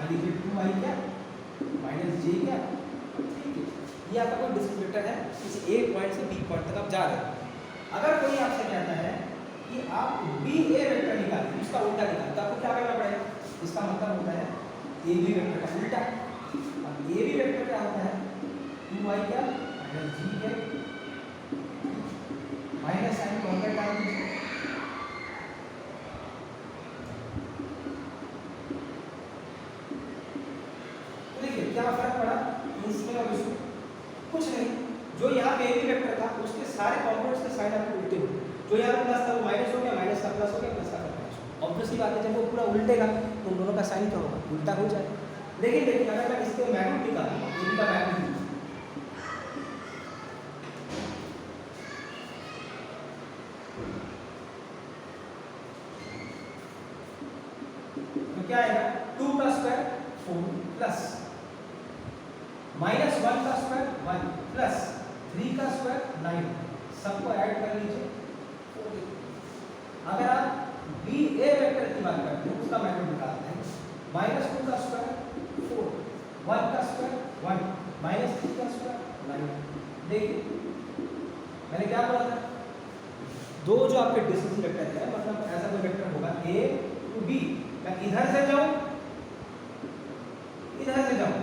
मान लीजिए 2i क्या माइनस जे क्या, ठीक है। ये आपका कोई डिस्टेंस वेक्टर है, किसी ए पॉइंट से बी पॉइंट तक आप जा रहे हैं। अगर कोई आपसे कहता है कि आप बी ए वेक्टर निकालिए, उसका उल्टा निकालिए, तो आपको क्या करना पड़ेगा? इसका मतलब होता है ए बी वेक्टर का उल्टा। अब ए बी वेक्टर क्या होता है? 2i क्या माइनस जी क्या, माइनस साइन को अंदर डाल दीजिए, तो देखिए क्या फर्क पड़ा इसमें और इसमें? कुछ नहीं। जो यहाँ पे ए बी वेक्टर था उसके सारे कॉम्पोनेंट्स के साइन आपको उल्टे हुए। जो यहाँ पे प्लस था वो माइनस हो गया, माइनस का प्लस हो गया, प्लस का माइनस हो गया। ऑब्वियसली बात है, जब वो पूरा उल्टेगा तो उन दोनों का साइन क्या होगा? उल्टा हो जाएगा। लेकिन देखिए अगर मैं इसके मैग्नीट्यूड निकालूं, ए का मैग्नीट्यूड, तो क्या आएगा? 2 का स्क्वायर 4 प्लस माइनस 1 का स्क्वायर 1 प्लस 3 का स्क्वायर 9, सबको ऐड कर लीजिए। अगर आप बी ए वेक्टर की बात करते हैं उसका मैग्नीट्यूड निकालते हैं, माइनस 2 का स्क्वायर 4, 1 का स्क्वायर 1, माइनस 3 का स्क्वायर 9। देखिए मैंने क्या बोला था? दो जो आपके डिस्टेंस वेक्टर है, मतलब ऐसा कोई वेक्टर होगा ए टू बी, मैं इधर से जाऊं इधर से जाऊं,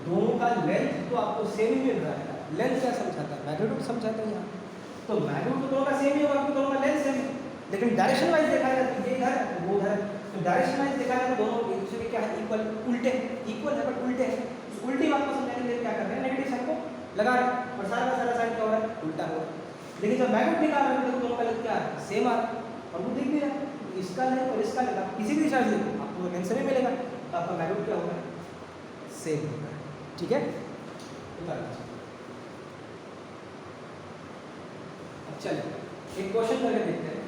दोनों का लेंथ तो आपको सेम ही मिल रहा है। लेंथ क्या समझाता है? मैग्नीट्यूड समझाता है यहाँ। तो मैग्नीट्यूड तो दोनों का सेम ही होगा क्योंकि दोनों का लेंथ सेम है, लेकिन डायरेक्शन वाइज देखा जाए तो ये इधर है वो उधर है। तो डायरेक्शन वाइज देखा जाए तो दोनों एक दूसरे के क्या है? इक्वल, उल्टे इक्वल है बट उल्टे है। उस उल्टी बात को समझाने के लिए क्या कर रहे हैं? नेगेटिव साइन को लगा रहे हैं और सारा का सारा साइन क्या हो रहा है? उल्टा हो रहा है। लेकिन जब मैग्नीट्यूड निकाल रहे हैं तो दोनों का लेंथ क्या है? सेम आ रहा है और वो दिख भी रहा है। इसका लेंथ और इसका लेंथ आप किसी भी दिशा से देखो आपको लेंथ सेम ही मिलेगा, तो आपका मैग्नीट्यूड क्या होगा? सेम होगा। ठीक है, चलिए एक क्वेश्चन करके देखते हैं।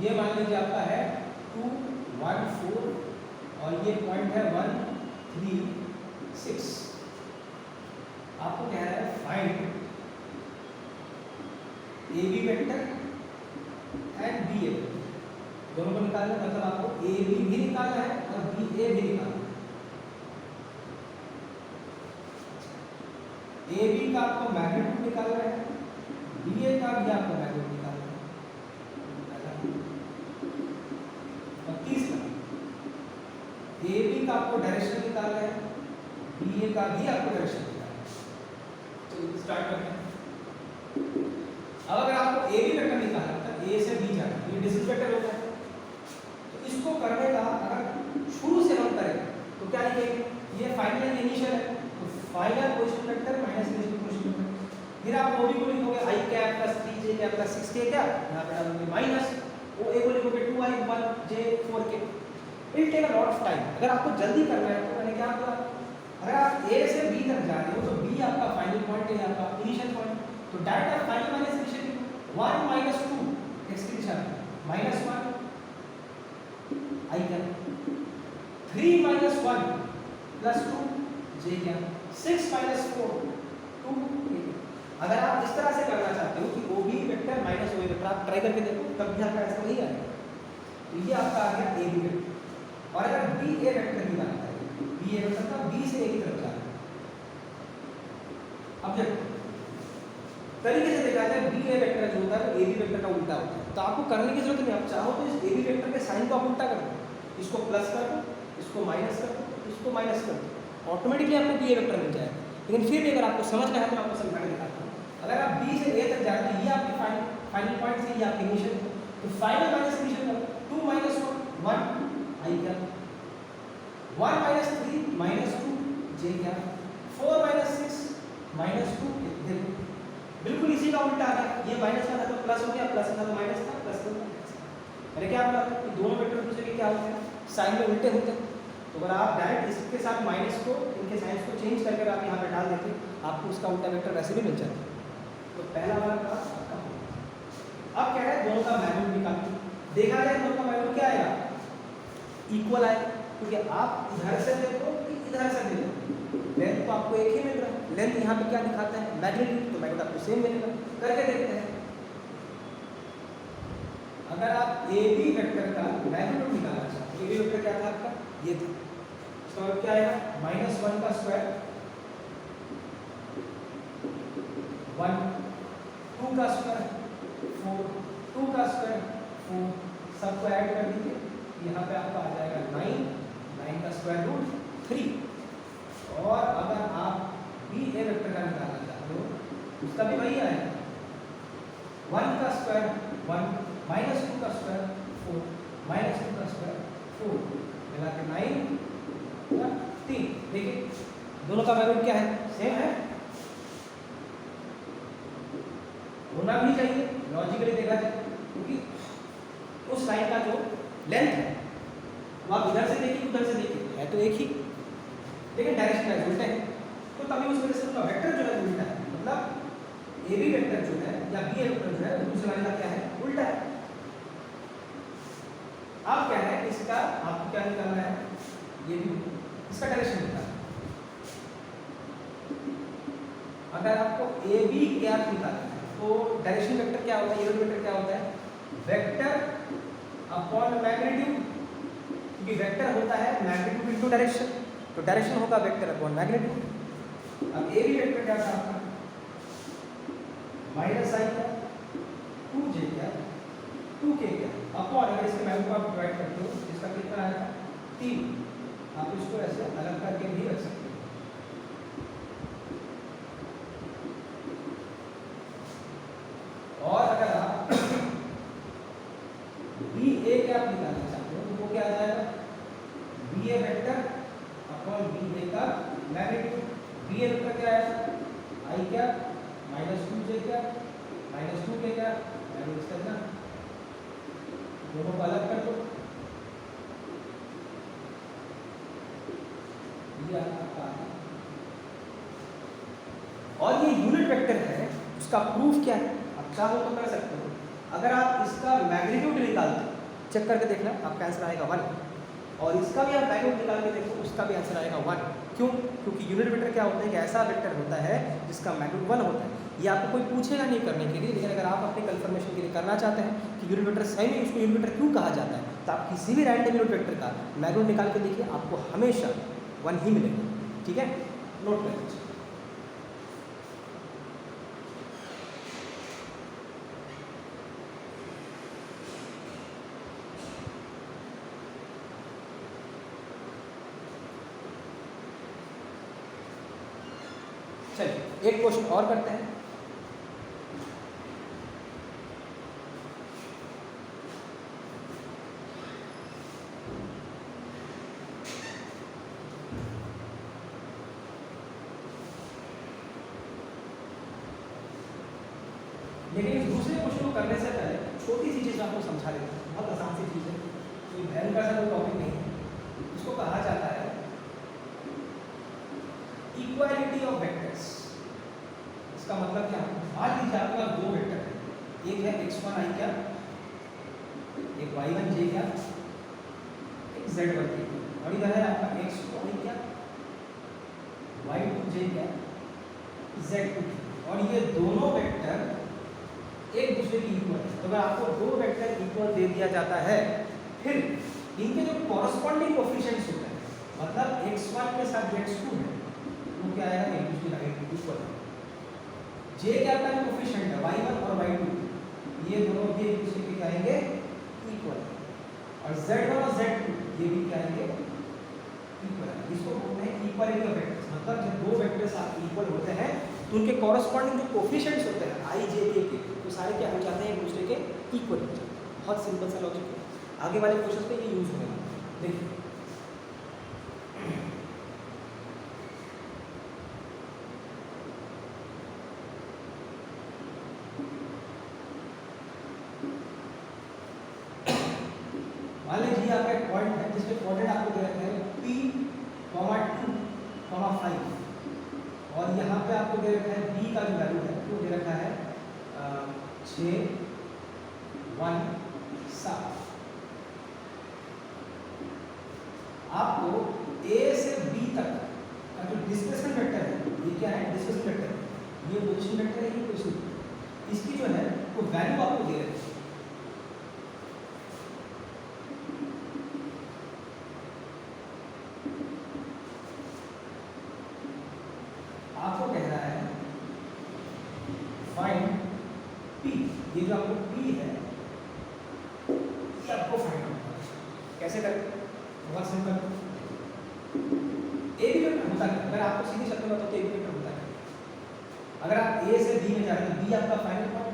ये मान लीजिए आपका है 2 1 4 और ये पॉइंट है 1 3 6। आपको कह रहा है find A B vector and B A vector, दोनों को निकालना है। मतलब आपको ए बी भी निकालना है और बी ए भी निकालना है। ए बी का आपको मैग्नीट्यूड निकालना है, बी ए का भी आपको मैग्नीट्यूड निकालना है। और तीसरा ए बी का आपको डायरेक्शन निकालना है, बी ए का भी आपको डायरेक्शन निकालना है। तो स्टार्ट करते हैं। अब अगर आपको ए बी वेक्टर निकालना है तो ए से बी जाना है, ये डिस्टेंस वेक्टर होता है। तो इसको करने का अगर शुरू से हम करें तो क्या लिखेंगे? ये फाइनल इनिशियल है, तो final position vector minus initial position vector. फिर आप वो भी को लिखोगे i cap plus 3j cap plus 6k क्या, यहाँ पे डालोगे माइनस, वो ए को लिखोगे 2i 1j 4k। It take a lot of time. अगर आपको जल्दी करना है तो मैंने क्या बोला, अगर आप ए से बी तक जा रहे हो तो बी आपका फाइनल पॉइंट है, आपका इनिशियल पॉइंट। तो डायरेक्ट आप final minus initial 1 minus 2 x की दिशा में minus 1 i cap, 3 minus 1 plus 2 j cap, 6 minus 4 2 k। अगर आप इस तरह से करना चाहते हो कि O B vector minus O ए वेक्टर, आप ट्राई करके देखो तब भी आपका ऐसा नहीं आएगा। तो ये आपका आ गया ए बी वेक्टर। और अगर बी ए वेक्टर की बात करें, बी ए वेक्टर का बी से ए की तरफ जाना है। अब देखो तरीके से देखा जाए बी ए वेक्टर जो होता है ए बी वेक्टर का उल्टा होता है। तो आपको करने की जरूरत नहीं, आप चाहो तो इस ए बी वेक्टर के साइन को आप उल्टा कर दो, इसको प्लस कर दो, इसको माइनस कर दो, इसको माइनस कर दो, ऑटोमेटिकली आपको बी ए वेक्टर मिल जाएगा। लेकिन फिर भी अगर आपको समझना है तो मैं आपको समझा के दिखाता हूँ। अगर आप बी से ए तक जा रहे हैं, ये आपके फाइनल पॉइंट से ये आपके इनिशियल है, तो फाइनल माइनस इनिशियल करो, 2 माइनस 1 i क्या, 1 माइनस 3 माइनस 2 j क्या, 4 माइनस 6 माइनस 2 देखो बिल्कुल इसी का उल्टा आ गया। ये माइनस का था तो प्लस हो गया, प्लस का तो माइनस था, प्लस का माइनस। मैंने क्या बोला कि दोनों वेक्टर दूसरे के क्या होते हैं? साइन में उल्टे होते हैं। तो अगर आप डायरेक्ट इसके साथ माइनस को, इनके साइंस को चेंज करके आप यहाँ पे डाल देते, आपको उसका उल्टा वेक्टर वैसे भी मिल जाता है। तो पहला वाला क्लास आपका हो गया। अब क्या है, दोनों का मैग्नीट्यूड निकालते हैं। देखा जाए दोनों का मैग्नीट्यूड क्या आएगा, इक्वल आएगा, क्योंकि आप इधर से देखो कि इधर से देखो, लेंथ तो आपको एक ही मिल रहा है। लेंथ यहाँ पे क्या दिखाता है, मैग्नीट्यूड, तो मैग्नीट्यूड आपको सेम मिलेगा। करके देखते हैं, अगर आप ए बी वेक्टर का मैग्नीट्यूड निकालना चाहते हैं, ए बी वेक्टर क्या था आपका, ये था, तो क्या आएगा, -1 का स्क्वायर 1, 2 का स्क्वायर 4, 2 का स्क्वायर 4, सबको ऐड कर दीजिए, यहाँ पे आपका आ जाएगा 9, 9 का स्क्वायर रूट 3। और अगर आप बी ए वेक्टर का निकालना चाहते हो, उसका भी वही आएगा, 1 का स्क्वायर 1, -2 का स्क्वायर 4, -2 का स्क्वायर 4, मिला के 9 3। देखिए दोनों का मैग्नीट्यूड क्या है, सेम है, होना भी चाहिए लॉजिकली देखा जाए, क्योंकि उस लाइन का जो लेंथ है वो आप इधर से देखिए उधर से देखिए है तो एक ही, लेकिन डायरेक्शन है उल्टा है, तो तभी उस वजह से उसका वेक्टर जो है उल्टा है। मतलब ए बी वेक्टर जो है या बी ए वेक्टर जो है दूसरे वाले का क्या है, उल्टा है। अब क्या है, इसका आपको क्या निकालना है, ये भी इसका डायरेक्शन निकालना है। अगर आपको ए बी गैप निकालना है तो डायरेक्शन वेक्टर क्या होता है, यूनिट वेक्टर क्या होता है, वेक्टर अपॉन मैग्नीट्यूड, क्योंकि वेक्टर होता है मैग्नीट्यूड इनटू डायरेक्शन, तो डायरेक्शन होगा वेक्टर अपॉन मैग्नीट्यूड। अब ए बी वेक्टर क्या था आपका, -i क्या 2j क्या 2k क्या अपॉन, अगर इसके मैग्नीट्यूड आप डिवाइड करते हो इसका कितना आएगा 3, आप इसको ऐसे अलग करके भी रख सकते हो। और अगर आप बी ए क्या निकालना चाहते हो तो वो क्या आ जाएगा, B A vector upon B ए का मैग्नीट्यूड। बी ए वेक्टर क्या है, आई क्या -2j क्या -2k क्या मैग्नीट्यूड करना, दोनों को अलग कर दो, ये आपका। और ये यूनिट वेक्टर है, उसका प्रूफ क्या है, आप चाहो तो कर सकते हो। अगर आप इसका मैग्नीट्यूड निकालते, चेक करके देखना, आपका आंसर आएगा 1, और इसका भी आप मैग्नीट्यूड निकाल के देखो, उसका भी आंसर आएगा 1। क्यों, क्योंकि यूनिट वेक्टर क्या होता है, कि ऐसा वेक्टर होता है जिसका मैग्नीट्यूड 1 होता है। ये आपको कोई पूछेगा नहीं करने के लिए, लेकिन अगर आप अपने कंफर्मेशन के लिए करना चाहते हैं कि यूनिट वेक्टर सही में इसको यूनिट वेक्टर क्यों कहा जाता है, तो आप किसी भी रैंडम यूनिट वेक्टर का मैग्नीट्यूड निकाल के देखिए, आपको हमेशा 1 ही मिलेगा। ठीक है, नोट कर लीजिए। चलिए एक क्वेश्चन और करते हैं। लेकिन इस दूसरे क्वेश्चन को करने से पहले छोटी सी चीज़ आपको समझा देता हूँ, बहुत आसान सी चीज़ है, कोई भयंकर सा कोई टॉपिक नहीं है। इसको कहा जाता है इक्वालिटी ऑफ वेक्टर्स। इसका मतलब क्या है, मान लीजिए आपके पास दो वेक्टर है, एक है x1i क्या, एक y1j क्या, एक z1k, और इधर है आपका x2i क्या, y2j क्या, z2k, और ये दोनों वेक्टर एक दूसरे की इक्वल है। तो अगर आपको दो वेक्टर इक्वल दे दिया जाता है, फिर इनके जो कॉरस्पॉन्डिंग कोएफिशिएंट्स होते हैं, मतलब x1 के साथ x2 है, वो क्या आएगा, एक दूसरे का इक्वल है। j क्या का कोएफिशिएंट है, y1 और y2, ये दोनों भी एक दूसरे के क्या आएंगे, इक्वल, और z1 और z2 ये भी क्या आएंगे, इक्वल है। इसको बोलते हैं इक्वालिटी ऑफ वेक्टर्स। मतलब जब दो वेक्टर्स आपके इक्वल होते हैं तो उनके कॉरस्पॉन्डिंग जो कोएफिशिएंट्स होते हैं i j k के, तो सारे क्या हो जाते हैं, एक दूसरे के इक्वल हो जाते हैं। बहुत सिंपल सा लॉजिक है, आगे वाले क्वेश्चंस पे ये यूज होगा। देखिए मान लीजिए आपका एक पॉइंट है जिसके कोऑर्डिनेट आपको दे रखे हैं p, 2, 5, और यहाँ पे आपको दे रखा है b का जो वैल्यू है वो दे रखा है 6 1 7। आपको A से B तक का जो डिस्प्लेसमेंट वेक्टर है, ये क्या है? डिस्प्लेसमेंट वेक्टर, ये पोजीशन वेक्टर है, ये पोजीशन, इसकी जो है वो वैल्यू आपको दे रहे हैं। आपको कह रहा है फाइंड P, ये जो आपको P है सबको फाइंड करना है। कैसे करें? बहुत सिंपल, ए बी वेक्टर होता है। अगर आपको सीधी शब्द में बताओ तो ए बी वेक्टर होता है। अगर आप ए से बी में जा रहे हैं, बी आपका फाइनल पॉइंट,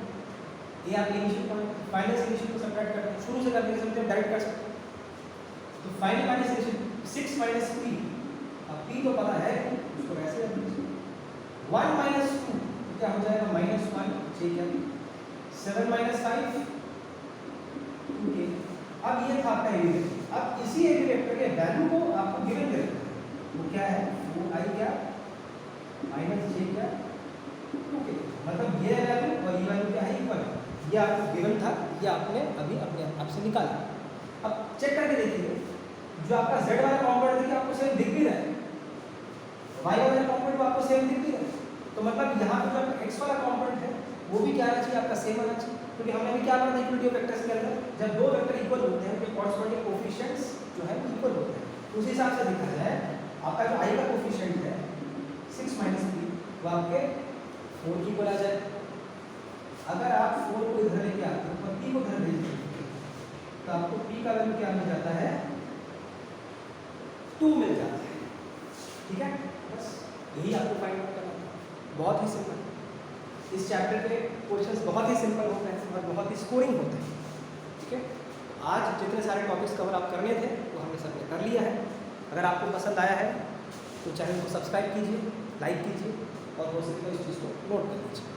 ए आपका इनिशियल पॉइंट, फाइनल से इनिशियल को सब्ट्रैक्ट करते हैं, शुरू से करने के समझे डायरेक्ट कर सकते हैं। तो फाइनल माइनस इनिशियल 6 माइनस 3, अब पी तो पता है, उसको वैसे कर दीजिए। 1 माइनस 2 क्या हो जाएगा? -1, ठीक है। 7 माइनस 5 2k। अब ये था आपका ए बी वेक्टर। अब इसी ए बी वेक्टर के वैल्यू को आपको गिवन कर देना है, वो क्या है? 4i क्या माइनस j क्या 2k। मतलब ये वैल्यू और ये वैल्यू क्या है? इक्वल है। ये आपको गिवन था, ये आपने अभी अपने आप से निकाला। अब चेक करके देखिए, जो आपका z वाला कंपोनेंट है आपको सेम दिख भी रहा है, y वाला कंपोनेंट आपको सेम दिख भी रहा है। तो मतलब यहाँ पे जो x वाला कंपोनेंट है वो भी क्या आना चाहिए? आपका सेम आना चाहिए। क्योंकि हमने भी क्या पढ़ा था इक्वलिटी ऑफ वेक्टर्स के अंदर, जब दो वेक्टर इक्वल होते हैं, उनके कॉरस्पॉन्डिंग कोएफिशिएंट्स जो है इक्वल होते हैं। उस हिसाब से देखा जाए आपका जो i का कोएफिशिएंट है 6 माइनस 3 वो आपके 4 की इक्वल आ जाए। अगर आप 4 को इधर लेके आते हो और p को इधर ले जाते हो तो आपको p का वैल्यू क्या मिल जाता है? 2 मिल जाता है। ठीक है, बस यही आपको फाइंड आउट करना है। बहुत ही सिंपल, इस चैप्टर के क्वेश्चंस बहुत ही सिंपल होते हैं और बहुत ही स्कोरिंग होते हैं। ठीक है, आज जितने सारे टॉपिक्स कवर आप करने थे वो हमने सबने कर लिया है। अगर आपको पसंद आया है तो चैनल को सब्सक्राइब कीजिए, लाइक कीजिए और हो सके तो इस चीज़ को नोट कर लीजिए।